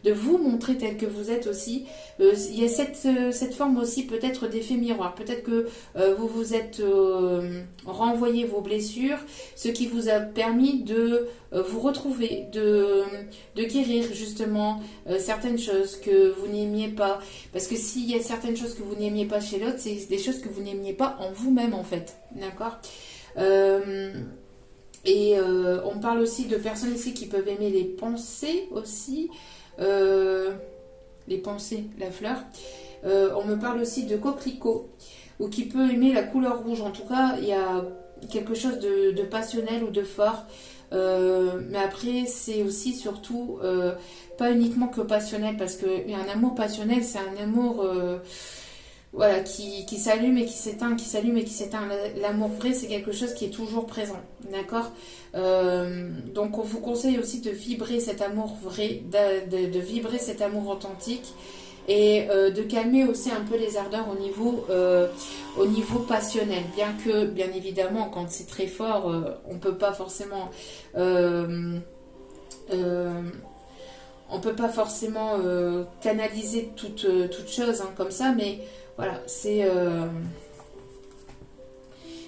de vous montrer tel que vous êtes aussi. Il y a cette forme aussi peut-être d'effet miroir. Peut-être que vous vous êtes renvoyé vos blessures, ce qui vous a permis de vous retrouver, de guérir justement certaines choses que vous n'aimiez pas. Parce que s'il y a certaines choses que vous n'aimiez pas chez l'autre, c'est des choses que vous n'aimiez pas en vous-même en fait. D'accord? On parle aussi de personnes ici qui peuvent aimer les pensées aussi. Les pensées, la fleur. On me parle aussi de coquelicot ou qui peut aimer la couleur rouge. En tout cas, il y a quelque chose de passionnel ou de fort. Mais après, c'est aussi surtout pas uniquement que passionnel parce qu'un amour passionnel, c'est un amour... voilà, qui s'allume et qui s'éteint, qui s'allume et qui s'éteint. L'amour vrai, c'est quelque chose qui est toujours présent, d'accord? Donc, on vous conseille aussi de vibrer cet amour vrai, de vibrer cet amour authentique et de calmer aussi un peu les ardeurs au niveau passionnel. Bien que, bien évidemment, quand c'est très fort, on peut pas forcément... on peut pas forcément canaliser toute chose hein, comme ça, mais voilà, c'est...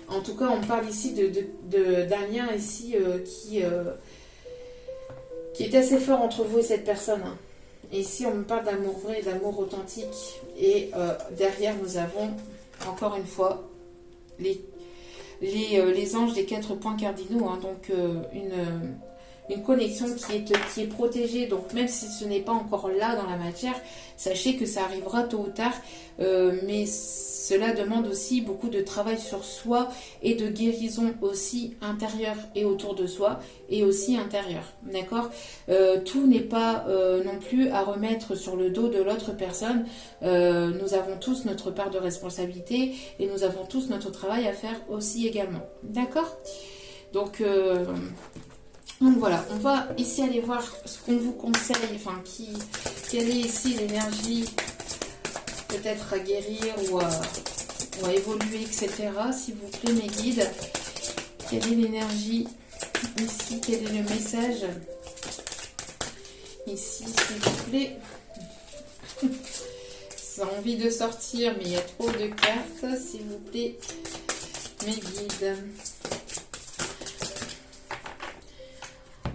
En tout cas, on parle ici d'un lien ici qui est assez fort entre vous et cette personne. Hein. Et ici, on me parle d'amour vrai, d'amour authentique. Et derrière, nous avons, encore une fois, les anges des 4 points cardinaux. Hein, donc, une connexion qui est protégée. Donc, même si ce n'est pas encore là dans la matière, sachez que ça arrivera tôt ou tard. Mais cela demande aussi beaucoup de travail sur soi et de guérison aussi intérieure et autour de soi et aussi intérieure. D'accord? Tout n'est pas non plus à remettre sur le dos de l'autre personne. Nous avons tous notre part de responsabilité et nous avons tous notre travail à faire aussi également. D'accord? Donc voilà, on va ici aller voir ce qu'on vous conseille, enfin quelle est ici l'énergie peut-être à guérir ou à évoluer, etc. S'il vous plaît, mes guides, quelle est l'énergie ici, quel est le message ici, s'il vous plaît. Ça a envie de sortir, mais il y a trop de cartes, s'il vous plaît, mes guides.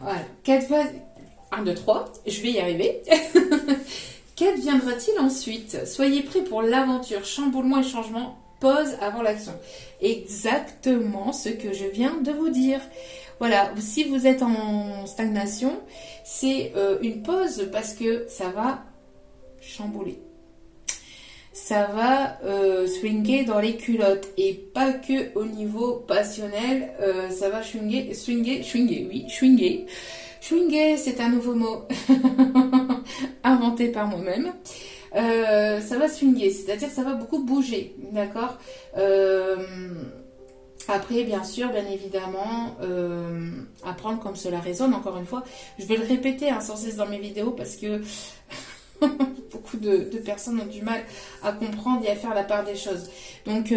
Voilà, 1, 2, 3, je vais y arriver. Qu'adviendra-t-il ensuite? Soyez prêts pour l'aventure, chamboulement et changement, pause avant l'action. Exactement ce que je viens de vous dire. Voilà, si vous êtes en stagnation, c'est une pause parce que ça va chambouler. Ça va swinger dans les culottes et pas que au niveau passionnel, ça va swinger, oui, swinger. Swinger, c'est un nouveau mot inventé par moi-même. Ça va swinger, c'est-à-dire ça va beaucoup bouger, d'accord? Après, bien sûr, bien évidemment, apprendre comme cela résonne, encore une fois. Je vais le répéter sans cesse dans mes vidéos parce que beaucoup de personnes ont du mal à comprendre et à faire la part des choses. Donc,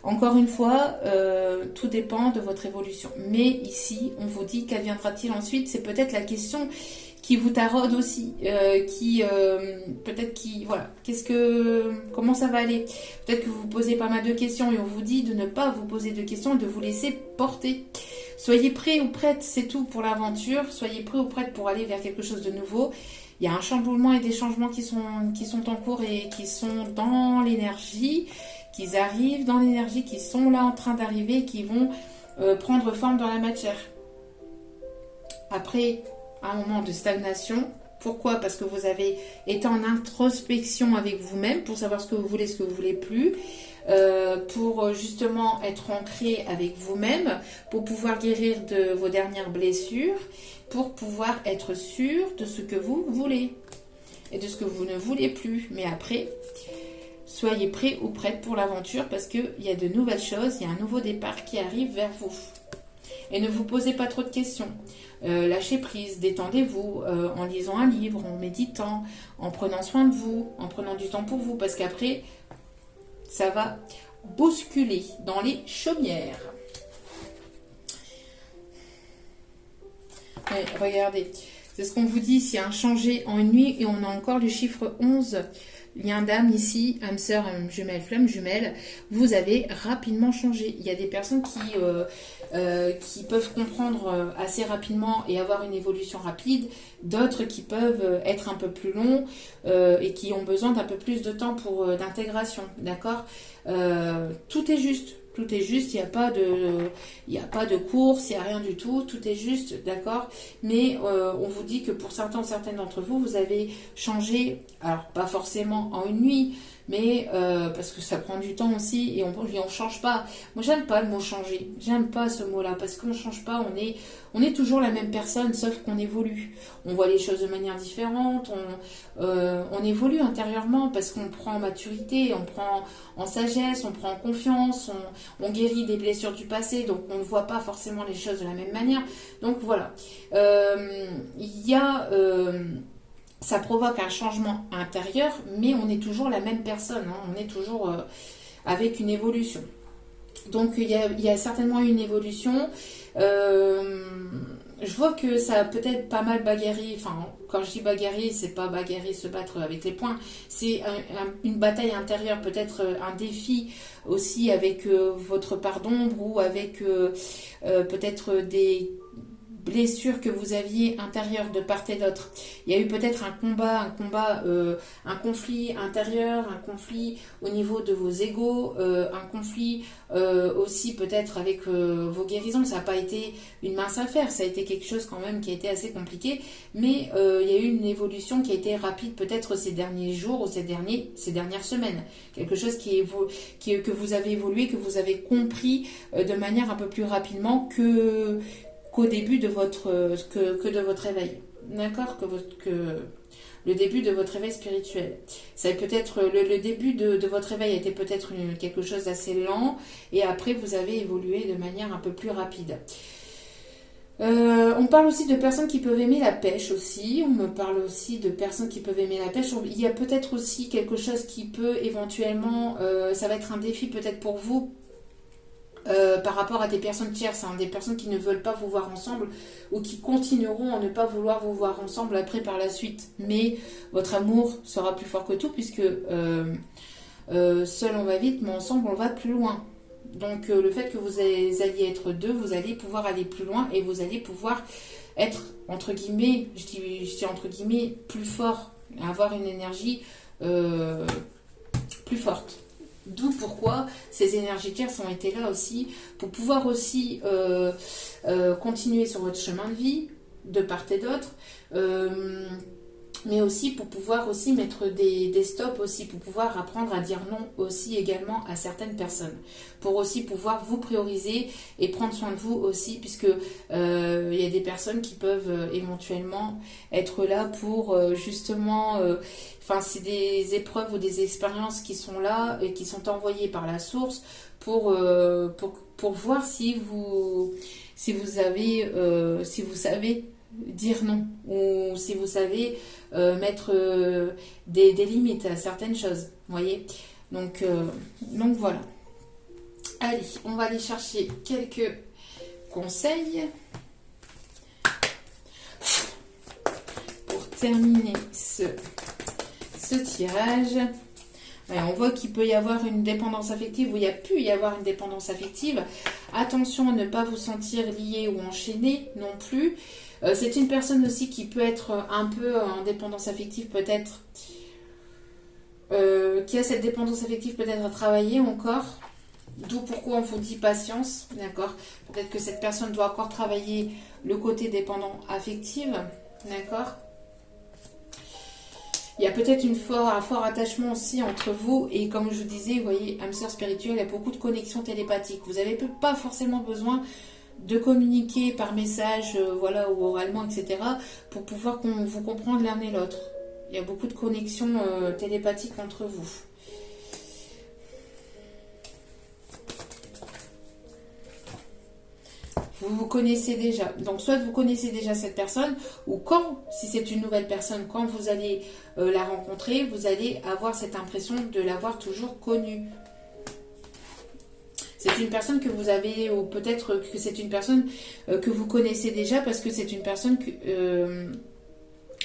encore une fois, tout dépend de votre évolution. Mais ici, on vous dit qu'adviendra-t-il ensuite? C'est peut-être la question qui vous taraude aussi, voilà, comment ça va aller? Peut-être que vous vous posez pas mal de questions et on vous dit de ne pas vous poser de questions et de vous laisser porter. Soyez prêts ou prêtes, c'est tout pour l'aventure. Soyez prêts ou prêtes pour aller vers quelque chose de nouveau. Il y a un chamboulement et des changements qui sont en cours et qui sont dans l'énergie, qui arrivent dans l'énergie, qui sont là en train d'arriver, qui vont prendre forme dans la matière. Après un moment de stagnation, pourquoi? Parce que vous avez été en introspection avec vous-même pour savoir ce que vous voulez, ce que vous voulez plus, pour justement être ancré avec vous-même, pour pouvoir guérir de vos dernières blessures, pour pouvoir être sûr de ce que vous voulez et de ce que vous ne voulez plus. Mais après, soyez prêts ou prêtes pour l'aventure parce qu'il y a de nouvelles choses, il y a un nouveau départ qui arrive vers vous. Et ne vous posez pas trop de questions. Lâchez prise, détendez-vous en lisant un livre, en méditant, en prenant soin de vous, en prenant du temps pour vous, parce qu'après, ça va bousculer dans les chaumières. Ouais, regardez, c'est ce qu'on vous dit, c'est un changer en une nuit et on a encore le chiffre 11. Lien d'âme ici, âme sœur, âme jumelle, flamme jumelle, vous avez rapidement changé. Il y a des personnes qui peuvent comprendre assez rapidement et avoir une évolution rapide, d'autres qui peuvent être un peu plus longs et qui ont besoin d'un peu plus de temps pour d'intégration, d'accord? Tout est juste. Tout est juste, il n'y a pas de course, il n'y a rien du tout, tout est juste, d'accord? Mais on vous dit que pour certaines d'entre vous, vous avez changé, alors pas forcément en une nuit, mais parce que ça prend du temps aussi et on change pas. Moi, j'aime pas le mot changer, j'aime pas ce mot-là, parce qu'on change pas, on est toujours la même personne, sauf qu'on évolue. On voit les choses de manière différente, on évolue intérieurement parce qu'on prend en maturité, on prend en sagesse, on prend en confiance, on guérit des blessures du passé, donc on ne voit pas forcément les choses de la même manière. Donc voilà, ça provoque un changement intérieur, mais on est toujours la même personne, hein, on est toujours avec une évolution. Donc il y a certainement une évolution. Je vois que ça a peut-être pas mal bagarré. Enfin, quand je dis bagarrer, c'est pas bagarrer, se battre avec les poings. C'est une bataille intérieure, peut-être un défi aussi avec votre part d'ombre ou avec peut-être des blessures que vous aviez intérieures de part et d'autre. Il y a eu peut-être un conflit intérieur, un conflit au niveau de vos égos, un conflit aussi peut-être avec vos guérisons. Ça n'a pas été une mince affaire, ça a été quelque chose quand même qui a été assez compliqué, mais il y a eu une évolution qui a été rapide peut-être ces derniers jours ou ces dernières semaines. Quelque chose que vous avez évolué, que vous avez compris de manière un peu plus rapidement qu'au début de de votre réveil. D'accord? Que le début de votre réveil spirituel. Ça peut-être le début de votre réveil a été peut-être quelque chose d'assez lent et après vous avez évolué de manière un peu plus rapide. On parle aussi de personnes qui peuvent aimer la pêche aussi. On me parle aussi de personnes qui peuvent aimer la pêche. Il y a peut-être aussi quelque chose qui peut éventuellement, ça va être un défi peut-être pour vous. Par rapport à des personnes tierces, hein, des personnes qui ne veulent pas vous voir ensemble ou qui continueront à ne pas vouloir vous voir ensemble après par la suite. Mais votre amour sera plus fort que tout puisque seul on va vite, mais ensemble on va plus loin. Donc le fait que vous alliez être deux, vous allez pouvoir aller plus loin et vous allez pouvoir être, entre guillemets, je dis entre guillemets, plus fort, avoir une énergie plus forte. D'où pourquoi ces énergies tierces ont été là aussi, pour pouvoir aussi continuer sur votre chemin de vie, de part et d'autre, mais aussi pour pouvoir aussi mettre des stops aussi, pour pouvoir apprendre à dire non aussi également à certaines personnes, pour aussi pouvoir vous prioriser et prendre soin de vous aussi, puisque il y a des personnes qui peuvent éventuellement être là pour justement, c'est des épreuves ou des expériences qui sont là et qui sont envoyées par la source pour voir si vous savez dire non ou si vous savez mettre des limites à certaines choses, voyez. Donc voilà. Allez, on va aller chercher quelques conseils pour terminer ce tirage. Ouais, on voit qu'il peut y avoir une dépendance affective ou il y a pu y avoir une dépendance affective. Attention à ne pas vous sentir lié ou enchaîné non plus. C'est une personne aussi qui peut être un peu en dépendance affective peut-être, qui a cette dépendance affective peut-être à travailler encore. D'où pourquoi on vous dit patience, d'accord? Peut-être que cette personne doit encore travailler le côté dépendant affectif, d'accord? Il y a peut-être un fort attachement aussi entre vous et comme je vous disais, vous voyez, âme sœur spirituelle, il y a beaucoup de connexions télépathiques. Vous n'avez pas forcément besoin de communiquer par message, voilà, ou oralement, etc. pour pouvoir vous comprendre l'un et l'autre. Il y a beaucoup de connexions télépathiques entre vous. Vous vous connaissez déjà. Donc, soit vous connaissez déjà cette personne, ou quand, si c'est une nouvelle personne, quand vous allez la rencontrer, vous allez avoir cette impression de l'avoir toujours connue. C'est une personne que vous avez, ou peut-être que c'est une personne que vous connaissez déjà, parce que c'est une personne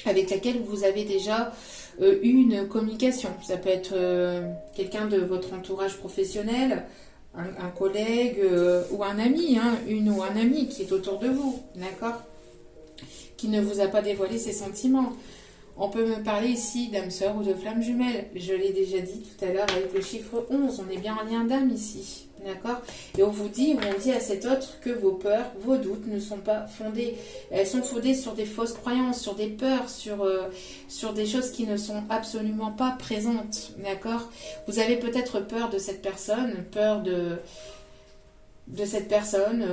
avec laquelle vous avez déjà eu une communication. Ça peut être quelqu'un de votre entourage professionnel, un collègue ou un ami, hein, une ou un ami qui est autour de vous, d'accord? Qui ne vous a pas dévoilé ses sentiments. On peut me parler ici d'âme sœur ou de flamme jumelle. Je l'ai déjà dit tout à l'heure avec le chiffre 11. On est bien en lien d'âme ici. D'accord? Et on vous dit, ou on dit à cet autre que vos peurs, vos doutes ne sont pas fondés. Elles sont fondées sur des fausses croyances, sur des peurs, sur des choses qui ne sont absolument pas présentes. D'accord? Vous avez peut-être peur de cette personne, peur de cette personne,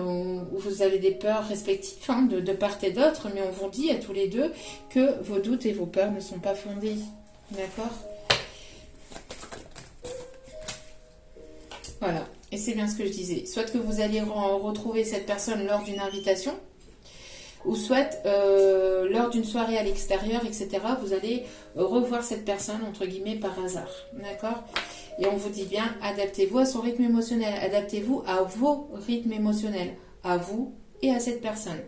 où vous avez des peurs respectives hein, de part et d'autre, mais on vous dit à tous les deux que vos doutes et vos peurs ne sont pas fondés. D'accord? Voilà. Et c'est bien ce que je disais. Soit que vous allez retrouver cette personne lors d'une invitation, ou soit lors d'une soirée à l'extérieur, etc. Vous allez revoir cette personne, entre guillemets, par hasard. D'accord? Et on vous dit bien, adaptez-vous à son rythme émotionnel. Adaptez-vous à vos rythmes émotionnels. À vous et à cette personne.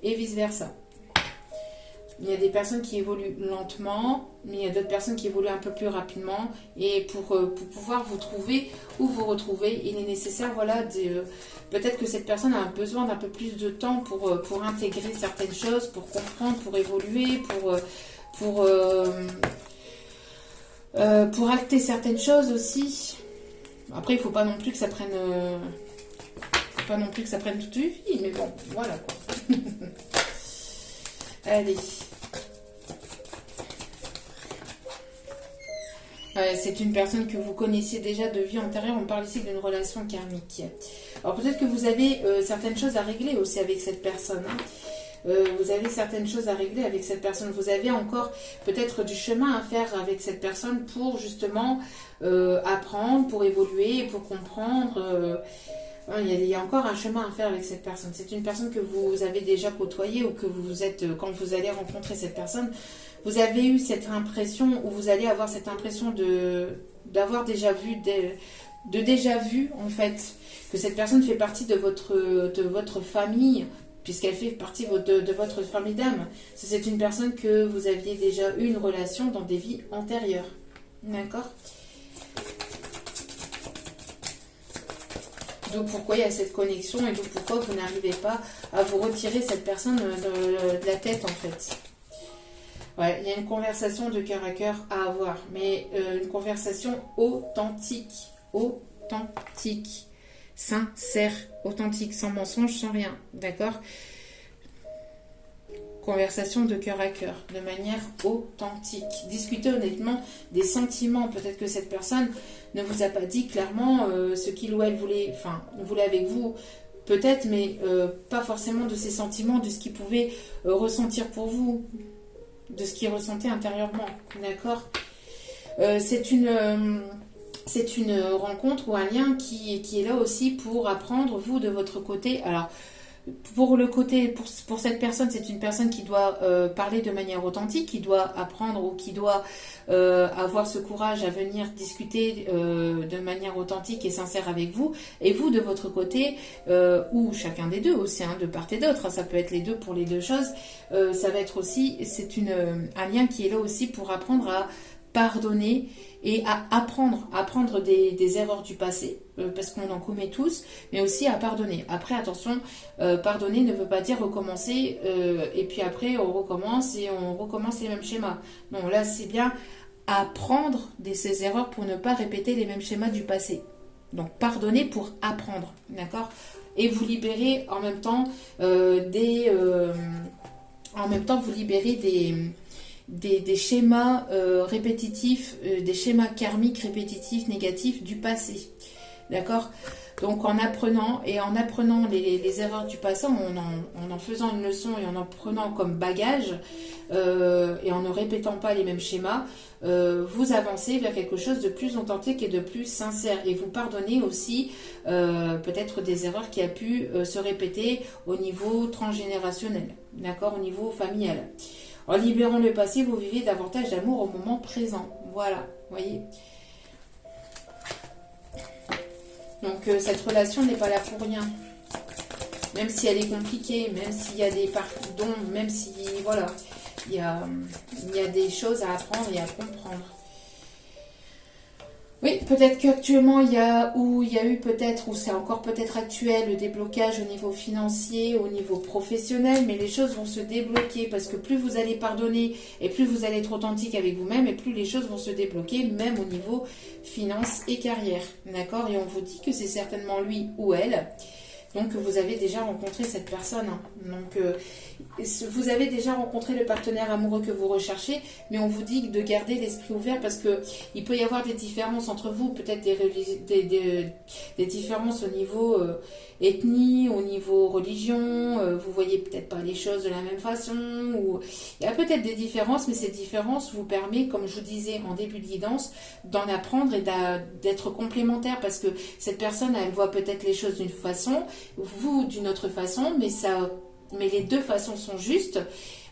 Et vice-versa. Il y a des personnes qui évoluent lentement, mais il y a d'autres personnes qui évoluent un peu plus rapidement. Et pour pouvoir vous trouver ou vous retrouver, il est nécessaire, voilà, peut-être que cette personne a besoin d'un peu plus de temps pour intégrer certaines choses, pour comprendre, pour évoluer, pour acter certaines choses aussi. Après, il ne faut pas non plus que ça prenne, toute une vie, mais bon, voilà quoi. Allez. C'est une personne que vous connaissiez déjà de vie antérieure. On parle ici d'une relation karmique. Alors peut-être que vous avez certaines choses à régler aussi avec cette personne. Hein. Vous avez certaines choses à régler avec cette personne. Vous avez encore peut-être du chemin à faire avec cette personne pour justement apprendre, pour évoluer, pour comprendre. Il y a encore un chemin à faire avec cette personne. C'est une personne que vous avez déjà côtoyée ou que vous êtes, quand vous allez rencontrer cette personne, vous avez eu cette impression, ou vous allez avoir cette impression d'avoir déjà vu, déjà vu en fait, que cette personne fait partie de votre famille, puisqu'elle fait partie de votre famille d'âme. C'est une personne que vous aviez déjà eu une relation dans des vies antérieures. D'accord ? Donc pourquoi il y a cette connexion et donc pourquoi vous n'arrivez pas à vous retirer cette personne de la tête en fait. Ouais, il y a une conversation de cœur à cœur à avoir, mais une conversation authentique, sincère, authentique, sans mensonge, sans rien, d'accord? Conversation de cœur à cœur, de manière authentique. Discutez honnêtement des sentiments. Peut-être que cette personne ne vous a pas dit clairement ce qu'il ou elle voulait avec vous, peut-être, mais pas forcément de ses sentiments, de ce qu'il pouvait ressentir pour vous, de ce qu'il ressentait intérieurement, d'accord? C'est une rencontre ou un lien qui est là aussi pour apprendre, vous, de votre côté. Alors, pour cette personne, c'est une personne qui doit parler de manière authentique, qui doit apprendre ou qui doit avoir ce courage à venir discuter de manière authentique et sincère avec vous. Et vous, de votre côté, ou chacun des deux aussi, hein, de part et d'autre, hein, ça peut être les deux pour les deux choses, ça va être aussi, un lien qui est là aussi pour apprendre pardonner et à apprendre des erreurs du passé, parce qu'on en commet tous, mais aussi à pardonner. Après, attention, pardonner ne veut pas dire recommencer, et puis après on recommence et on recommence les mêmes schémas. Non, là c'est bien apprendre de ces erreurs pour ne pas répéter les mêmes schémas du passé. Donc pardonner pour apprendre, d'accord? Et vous libérer en même temps vous libérez des schémas répétitifs, des schémas karmiques répétitifs, négatifs du passé. D'accord? Donc en apprenant les erreurs du passé, en faisant une leçon et en prenant comme bagage, et en ne répétant pas les mêmes schémas, vous avancez vers quelque chose de plus authentique et de plus sincère. Et vous pardonnez aussi peut-être des erreurs qui a pu se répéter au niveau transgénérationnel, d'accord, au niveau familial. En libérant le passé, vous vivez davantage d'amour au moment présent. Voilà, voyez. Donc cette relation n'est pas là pour rien. Même si elle est compliquée, même s'il y a des pardons, même si, voilà, il y a des choses à apprendre et à comprendre. Oui, peut-être qu'actuellement, il y a eu peut-être, ou c'est encore peut-être actuel, le déblocage au niveau financier, au niveau professionnel, mais les choses vont se débloquer parce que plus vous allez pardonner et plus vous allez être authentique avec vous-même et plus les choses vont se débloquer, même au niveau finance et carrière. D'accord? Et on vous dit que c'est certainement lui ou elle. Donc vous avez déjà rencontré cette personne. Donc vous avez déjà rencontré le partenaire amoureux que vous recherchez, mais on vous dit de garder l'esprit ouvert parce que il peut y avoir des différences entre vous, peut-être des différences au niveau ethnie, au niveau religion, vous voyez peut-être pas les choses de la même façon, ou il y a peut-être des différences, mais ces différences vous permettent, comme je vous disais en début de guidance, d'en apprendre et d'être complémentaires parce que cette personne, elle voit peut-être les choses d'une façon, vous d'une autre façon, mais les deux façons sont justes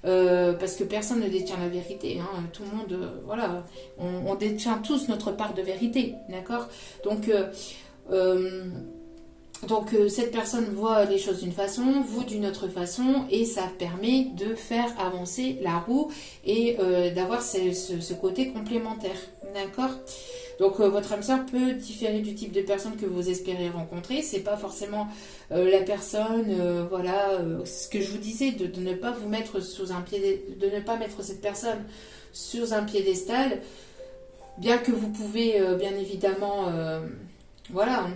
parce que personne ne détient la vérité. Hein. Tout le monde, voilà, on détient tous notre part de vérité, d'accord? Donc, cette personne voit les choses d'une façon, vous d'une autre façon, et ça permet de faire avancer la roue et d'avoir ce côté complémentaire, d'accord? Donc votre âme sœur peut différer du type de personne que vous espérez rencontrer. C'est pas forcément la personne, ce que je vous disais, de ne pas vous mettre de ne pas mettre cette personne sur un piédestal, bien que vous pouvez bien évidemment, voilà,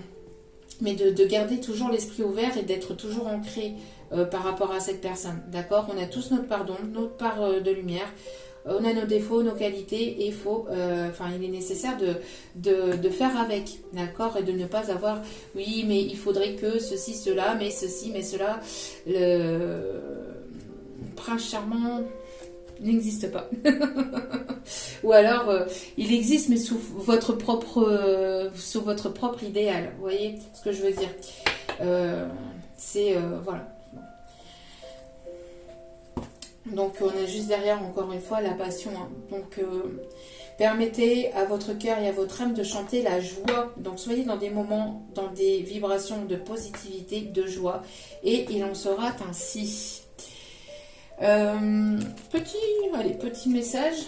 mais de garder toujours l'esprit ouvert et d'être toujours ancré par rapport à cette personne. D'accord? On a tous notre part d'ombre, notre part de lumière. On a nos défauts, nos qualités, et il est nécessaire de faire avec, d'accord, et de ne pas avoir, oui, mais il faudrait que ceci, cela, mais ceci, mais cela. Le prince charmant n'existe pas. Ou alors, il existe, mais sous votre propre idéal. Vous voyez ce que je veux dire? Voilà. Donc on a juste derrière, encore une fois, la passion. Hein. Donc permettez à votre cœur et à votre âme de chanter la joie. Donc soyez dans des moments, dans des vibrations de positivité, de joie. Et il en sera ainsi. Petit message.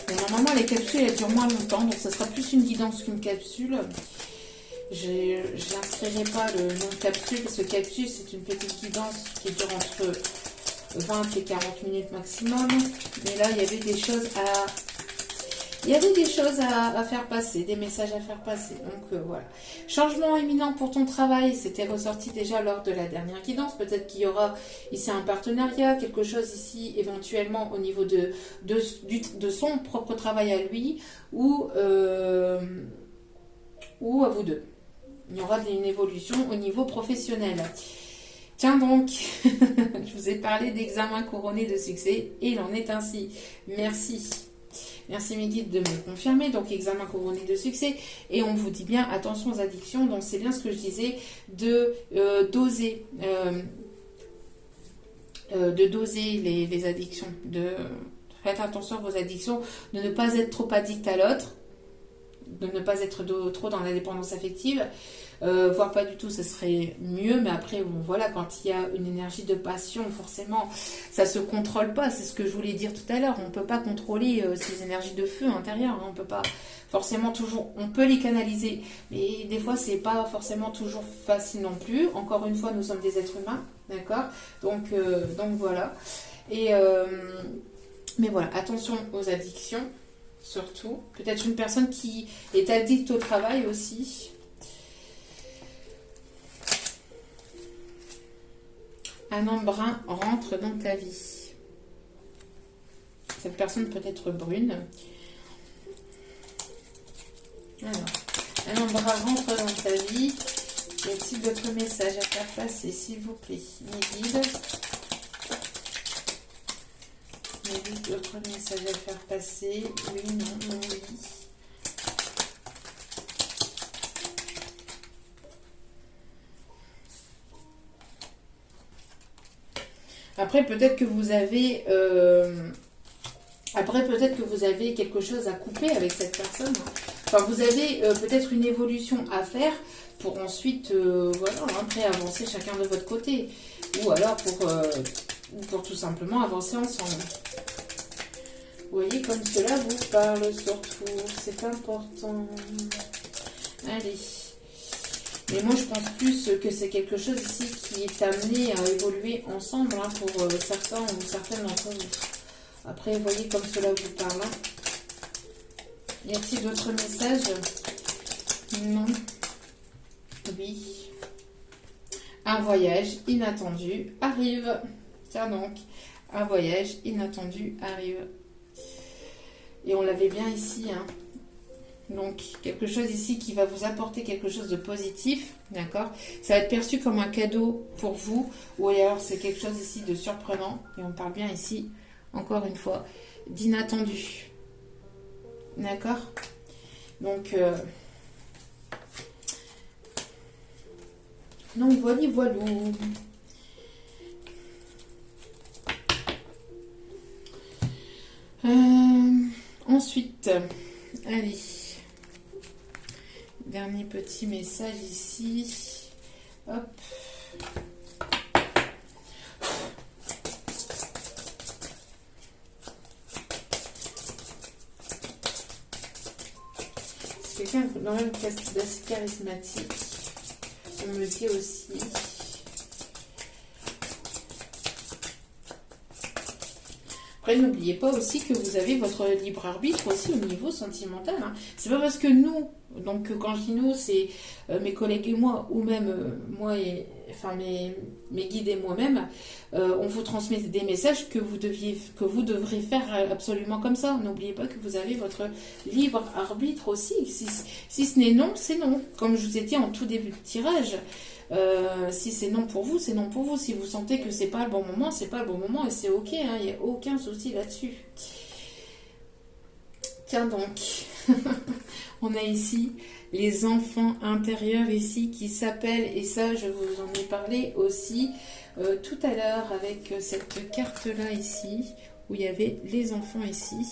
Bon, normalement les capsules elles durent moins longtemps, donc ça sera plus une guidance qu'une capsule. Je n'inscrirai pas le nom de capsule parce que capsule c'est une petite guidance qui dure entre 20 et 40 minutes maximum. Mais là il y avait des choses à faire passer, des messages à faire passer. Donc voilà. Changement imminent pour ton travail, c'était ressorti déjà lors de la dernière guidance. Peut-être qu'il y aura ici un partenariat, quelque chose ici éventuellement au niveau de son propre travail à lui ou à vous deux. Il y aura une évolution au niveau professionnel. Tiens donc, je vous ai parlé d'examen couronné de succès et il en est ainsi. Merci. Merci mes guides de me confirmer. Donc examen couronné de succès. Et on vous dit bien attention aux addictions. Donc c'est bien ce que je disais de doser. De doser les addictions. Faites attention à vos addictions. De ne pas être trop addict à l'autre. De ne pas être trop dans la dépendance affective. voire pas du tout, ça serait mieux. Mais après, bon, voilà, quand il y a une énergie de passion, forcément, ça se contrôle pas. C'est ce que je voulais dire tout à l'heure. On peut pas contrôler ces énergies de feu intérieures. Hein. On peut pas forcément toujours. On peut les canaliser, mais des fois, c'est pas forcément toujours facile non plus. Encore une fois, nous sommes des êtres humains, d'accord. Donc voilà. Mais voilà, attention aux addictions, surtout. Peut-être une personne qui est addicte au travail aussi. Un homme brun rentre dans ta vie. Cette personne peut être brune. Alors, un homme brun rentre dans ta vie. Y a-t-il d'autres messages à faire passer, s'il vous plaît? Mes guides. D'autres messages à faire passer. Oui, non, non, oui. Après, peut-être que vous avez... quelque chose à couper avec cette personne. Enfin, vous avez peut-être une évolution à faire pour ensuite, voilà, après avancer chacun de votre côté. Ou alors pour tout simplement avancer ensemble. Vous voyez, comme cela vous parle surtout. C'est important. Allez. Mais moi, je pense plus que c'est quelque chose ici qui est amené à évoluer ensemble hein, pour certains ou certaines d'entre vous. Après, vous voyez, comme cela vous parle. Hein. Y a-t-il d'autres messages? Non. Oui. Un voyage inattendu arrive. Tiens donc, un voyage inattendu arrive. Et on l'avait bien ici, hein. Donc, quelque chose ici qui va vous apporter quelque chose de positif, d'accord? Ça va être perçu comme un cadeau pour vous, ou alors c'est quelque chose ici de surprenant, et on parle bien ici, encore une fois, d'inattendu. D'accord? Donc voilà. Ensuite, allez, dernier petit message ici. Hop. C'est quelqu'un dans même d'assez charismatique. On me dit aussi. Après, n'oubliez pas aussi que vous avez votre libre arbitre aussi au niveau sentimental. Hein. C'est pas parce que nous, donc quand je dis nous, c'est mes collègues et moi, ou même moi et enfin mes guides et moi-même, on vous transmet des messages que vous devrez faire absolument comme ça. N'oubliez pas que vous avez votre libre arbitre aussi. Si ce n'est non, c'est non. Comme je vous ai dit en tout début de tirage. Si c'est non pour vous, c'est non pour vous. Si vous sentez que c'est pas le bon moment, c'est pas le bon moment et c'est ok, hein, il n'y a aucun souci là-dessus. Tiens donc, on a ici les enfants intérieurs ici qui s'appellent, et ça je vous en ai parlé aussi tout à l'heure avec cette carte-là ici, où il y avait les enfants ici.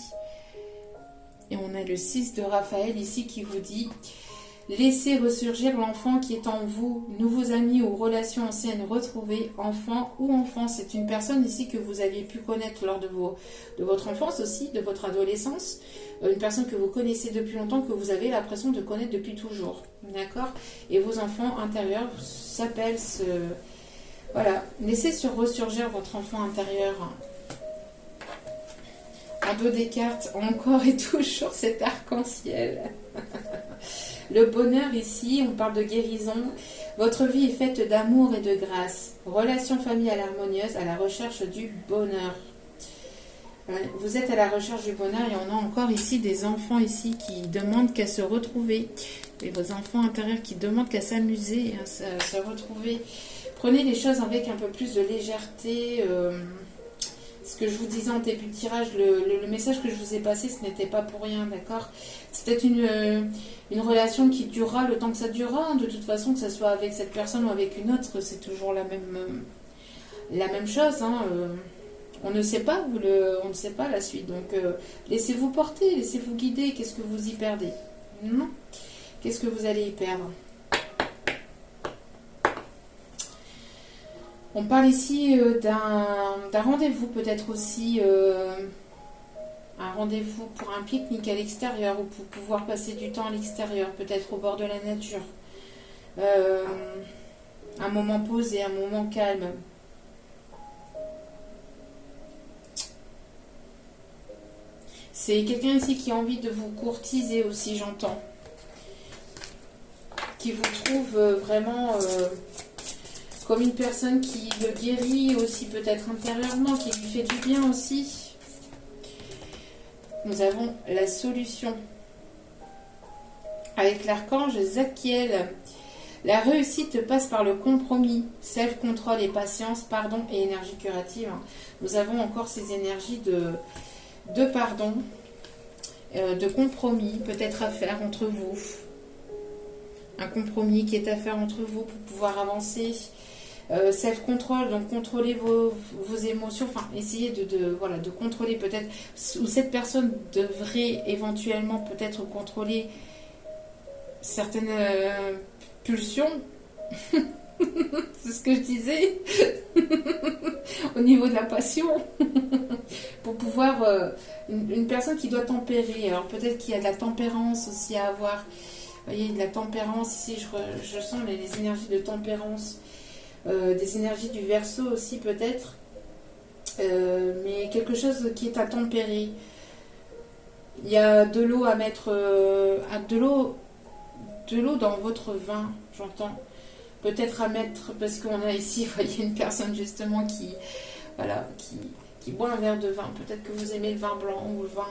Et on a le 6 de Raphaël ici qui vous dit... Laissez ressurgir l'enfant qui est en vous, nouveaux amis ou relations anciennes retrouvées, enfant ou enfant. C'est une personne ici que vous aviez pu connaître lors de votre enfance aussi, de votre adolescence. Une personne que vous connaissez depuis longtemps, que vous avez l'impression de connaître depuis toujours. D'accord? Et vos enfants intérieurs s'appellent ce... Voilà. Laissez ressurgir votre enfant intérieur. En dos des cartes, encore et toujours cet arc-en-ciel. Le bonheur ici, on parle de guérison. Votre vie est faite d'amour et de grâce. Relation familiale harmonieuse à la recherche du bonheur. Vous êtes à la recherche du bonheur et on a encore ici des enfants ici qui demandent qu'à se retrouver. Et vos enfants intérieurs qui demandent qu'à s'amuser, à se retrouver. Prenez les choses avec un peu plus de légèreté. Ce que je vous disais en début de tirage, le message que je vous ai passé, ce n'était pas pour rien, d'accord? C'est peut-être une relation qui durera le temps que ça durera. De toute façon, que ce soit avec cette personne ou avec une autre, c'est toujours la même chose. Hein. On ne sait pas, on ne sait pas la suite. Donc, laissez-vous porter, laissez-vous guider. Qu'est-ce que vous y perdez? Non. Qu'est-ce que vous allez y perdre? On parle ici d'un rendez-vous, peut-être aussi un rendez-vous pour un pique-nique à l'extérieur ou pour pouvoir passer du temps à l'extérieur, peut-être au bord de la nature. Un moment posé, un moment calme. C'est quelqu'un ici qui a envie de vous courtiser aussi, j'entends. Qui vous trouve vraiment comme une personne qui le guérit aussi peut-être intérieurement, qui lui fait du bien aussi. Nous avons la solution. Avec l'archange Zadkiel. La réussite passe par le compromis, self-control et patience, pardon et énergie curative. Nous avons encore ces énergies de pardon, de compromis peut-être à faire entre vous. Un compromis qui est à faire entre vous pour pouvoir avancer. Self-control, donc contrôler vos émotions, enfin essayez voilà, de contrôler peut-être, ou cette personne devrait éventuellement peut-être contrôler certaines pulsions. C'est ce que je disais au niveau de la passion. Pour pouvoir une personne qui doit tempérer, alors peut-être qu'il y a de la tempérance aussi à avoir. Vous voyez, de la tempérance ici, je sens les énergies de tempérance, des énergies du Verseau aussi peut-être, mais quelque chose qui est à tempérer. Il y a de l'eau à mettre, de l'eau dans votre vin, j'entends. Peut-être à mettre, parce qu'on a ici, vous voyez, une personne justement voilà, qui boit un verre de vin. Peut-être que vous aimez le vin blanc ou le vin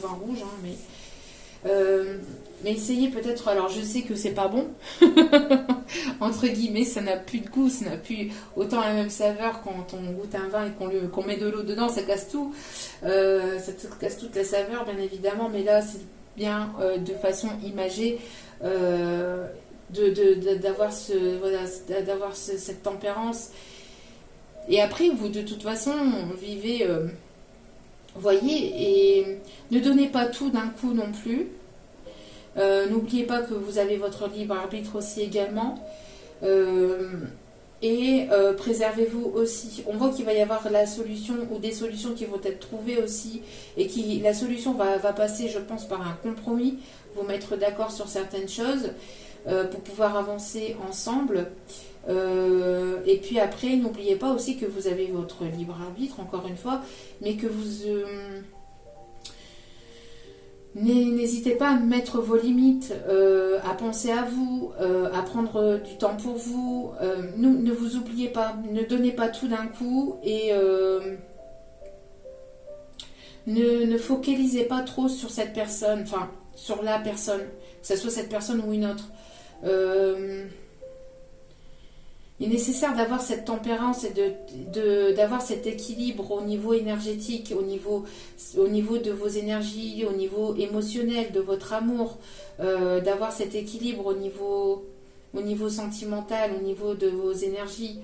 rouge, hein, mais essayez peut-être. Alors je sais que c'est pas bon, entre guillemets, ça n'a plus de goût, ça n'a plus autant la même saveur quand on goûte un vin et qu'on met de l'eau dedans, ça casse tout, ça casse toute la saveur bien évidemment, mais là c'est bien de façon imagée. D'avoir cette tempérance. Et après, vous, de toute façon, vivez, voyez, et ne donnez pas tout d'un coup non plus. N'oubliez pas que vous avez votre libre arbitre aussi également. Préservez-vous aussi. On voit qu'il va y avoir la solution ou des solutions qui vont être trouvées aussi. Et la solution va passer, je pense, par un compromis. Vous mettre d'accord sur certaines choses. Pour pouvoir avancer ensemble. Et puis après, n'oubliez pas aussi que vous avez votre libre arbitre, encore une fois, mais que vous... N'hésitez pas à mettre vos limites, à penser à vous, à prendre du temps pour vous. Ne vous oubliez pas, ne donnez pas tout d'un coup et ne focalisez pas trop sur cette personne, enfin sur la personne, que ce soit cette personne ou une autre. Il est nécessaire d'avoir cette tempérance et d'avoir cet équilibre au niveau énergétique, au niveau de vos énergies, au niveau émotionnel, de votre amour, d'avoir cet équilibre au niveau sentimental, au niveau de vos énergies,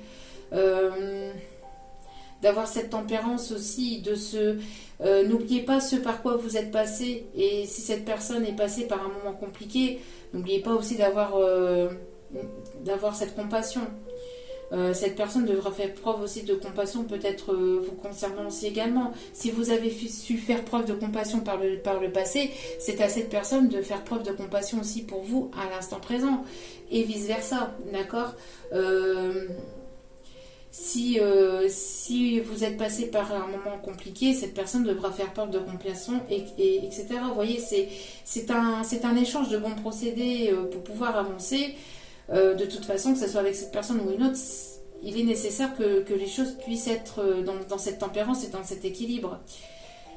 d'avoir cette tempérance aussi, n'oubliez pas ce par quoi vous êtes passé, et si cette personne est passée par un moment compliqué, n'oubliez pas aussi d'avoir cette compassion. Cette personne devra faire preuve aussi de compassion, peut-être vous concernant aussi également. Si vous avez su faire preuve de compassion par le passé, c'est à cette personne de faire preuve de compassion aussi pour vous à l'instant présent, et vice-versa, d'accord. Si vous êtes passé par un moment compliqué, cette personne devra faire preuve de compassion, etc. Vous voyez, c'est un échange de bons procédés pour pouvoir avancer. De toute façon, que ce soit avec cette personne ou une autre, il est nécessaire que les choses puissent être dans cette tempérance et dans cet équilibre.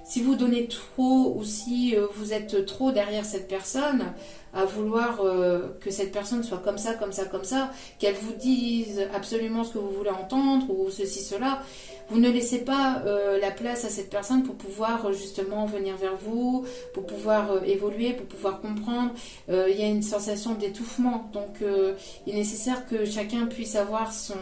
Si vous donnez trop ou si vous êtes trop derrière cette personne, à vouloir que cette personne soit comme ça, qu'elle vous dise absolument ce que vous voulez entendre ou ceci, cela, vous ne laissez pas la place à cette personne pour pouvoir justement venir vers vous, pour pouvoir évoluer, pour pouvoir comprendre. Il y a une sensation d'étouffement, donc il est nécessaire que chacun puisse avoir son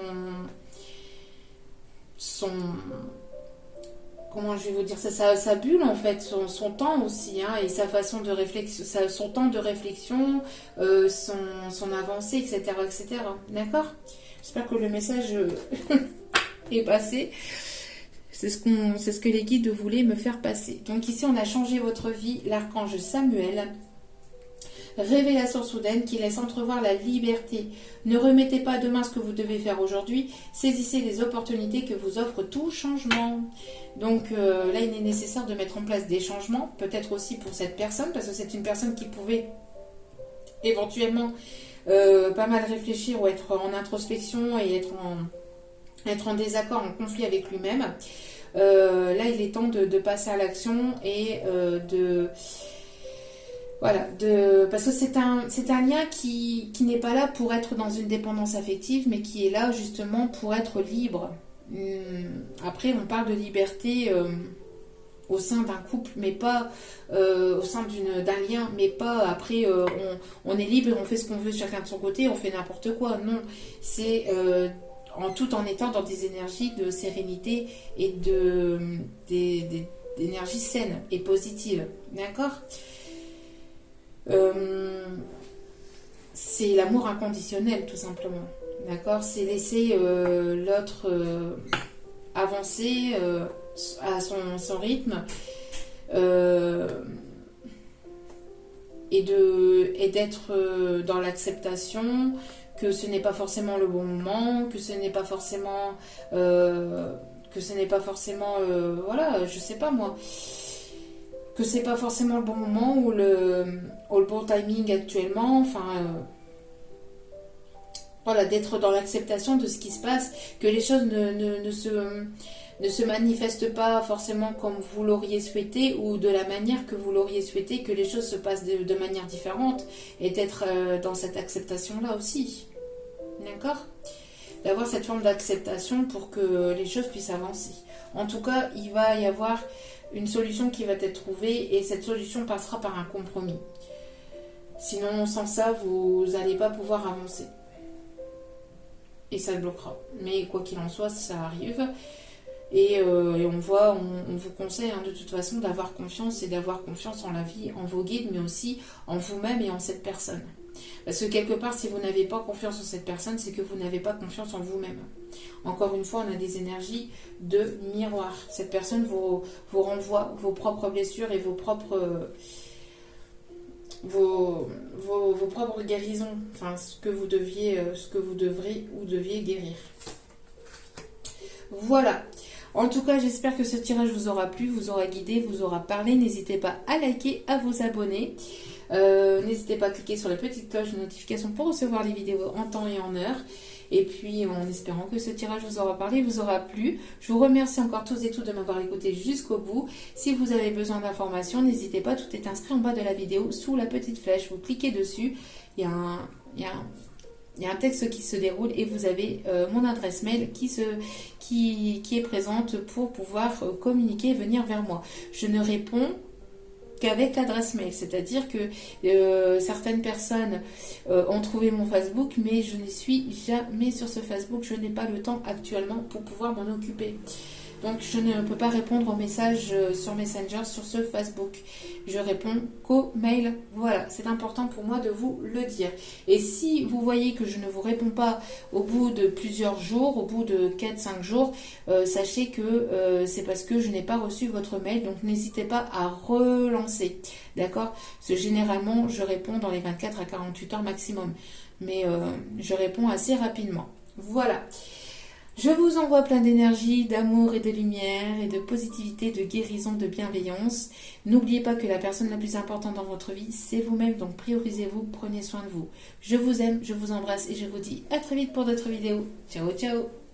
comment je vais vous dire ça, sa bulle en fait, son temps aussi, hein, et sa façon de réflexion, son temps de réflexion, son avancée, etc. D'accord ? J'espère que le message est passé. C'est ce que les guides voulaient me faire passer. Donc ici, on a changé votre vie, l'archange Samuel. Révélation soudaine qui laisse entrevoir la liberté. Ne remettez pas à demain ce que vous devez faire aujourd'hui. Saisissez les opportunités que vous offre tout changement. Donc là, il est nécessaire de mettre en place des changements. Peut-être aussi pour cette personne, parce que c'est une personne qui pouvait éventuellement pas mal réfléchir ou être en introspection et être en désaccord, en conflit avec lui-même. Là, il est temps de passer à l'action et voilà, parce que c'est un lien qui n'est pas là pour être dans une dépendance affective, mais qui est là justement pour être libre. Après, on parle de liberté au sein d'un couple, mais pas au sein d'un lien, mais pas après on est libre et on fait ce qu'on veut chacun de son côté, on fait n'importe quoi. Non, c'est tout en étant dans des énergies de sérénité et d'énergie saine et positive. D'accord ? C'est l'amour inconditionnel, tout simplement. D'accord ? C'est laisser l'autre avancer à son rythme et d'être dans l'acceptation que ce n'est pas forcément le bon moment, que ce n'est pas forcément voilà, je sais pas moi, que c'est pas forcément le bon moment ou le bon timing actuellement, voilà, d'être dans l'acceptation de ce qui se passe, que les choses ne se manifestent pas forcément comme vous l'auriez souhaité ou de la manière que vous l'auriez souhaité, que les choses se passent de manière différente et d'être dans cette acceptation-là aussi. D'accord ? D'avoir cette forme d'acceptation pour que les choses puissent avancer. En tout cas, il va y avoir une solution qui va être trouvée et cette solution passera par un compromis. Sinon, sans ça, vous n'allez pas pouvoir avancer. Et ça bloquera. Mais quoi qu'il en soit, ça arrive. Et on vous conseille de toute façon d'avoir confiance et d'avoir confiance en la vie, en vos guides, mais aussi en vous-même et en cette personne. Parce que quelque part, si vous n'avez pas confiance en cette personne, c'est que vous n'avez pas confiance en vous-même. Encore une fois, on a des énergies de miroir. Cette personne vous renvoie vos propres blessures et vos propres guérisons. Enfin, ce que vous deviez ou deviez guérir. Voilà. En tout cas, j'espère que ce tirage vous aura plu, vous aura guidé, vous aura parlé. N'hésitez pas à liker, à vous abonner. N'hésitez pas à cliquer sur la petite cloche de notification pour recevoir les vidéos en temps et en heure. Et puis, en espérant que ce tirage vous aura parlé, vous aura plu. Je vous remercie encore tous et toutes de m'avoir écouté jusqu'au bout. Si vous avez besoin d'informations, n'hésitez pas, tout est inscrit en bas de la vidéo sous la petite flèche. Vous cliquez dessus, il y a un texte qui se déroule et vous avez mon adresse mail qui est présente pour pouvoir communiquer et venir vers moi. Je ne réponds qu'avec l'adresse mail, c'est-à-dire que certaines personnes ont trouvé mon Facebook, mais je ne suis jamais sur ce Facebook, je n'ai pas le temps actuellement pour pouvoir m'en occuper. Donc je ne peux pas répondre aux messages sur Messenger, sur ce Facebook. Je réponds qu'aux mails. Voilà, c'est important pour moi de vous le dire. Et si vous voyez que je ne vous réponds pas au bout de plusieurs jours, au bout de 4-5 jours, sachez que c'est parce que je n'ai pas reçu votre mail. Donc n'hésitez pas à relancer. D'accord ? Parce que généralement, je réponds dans les 24 à 48 heures maximum. Mais je réponds assez rapidement. Voilà. Je vous envoie plein d'énergie, d'amour et de lumière et de positivité, de guérison, de bienveillance. N'oubliez pas que la personne la plus importante dans votre vie, c'est vous-même. Donc priorisez-vous, prenez soin de vous. Je vous aime, je vous embrasse et je vous dis à très vite pour d'autres vidéos. Ciao, ciao!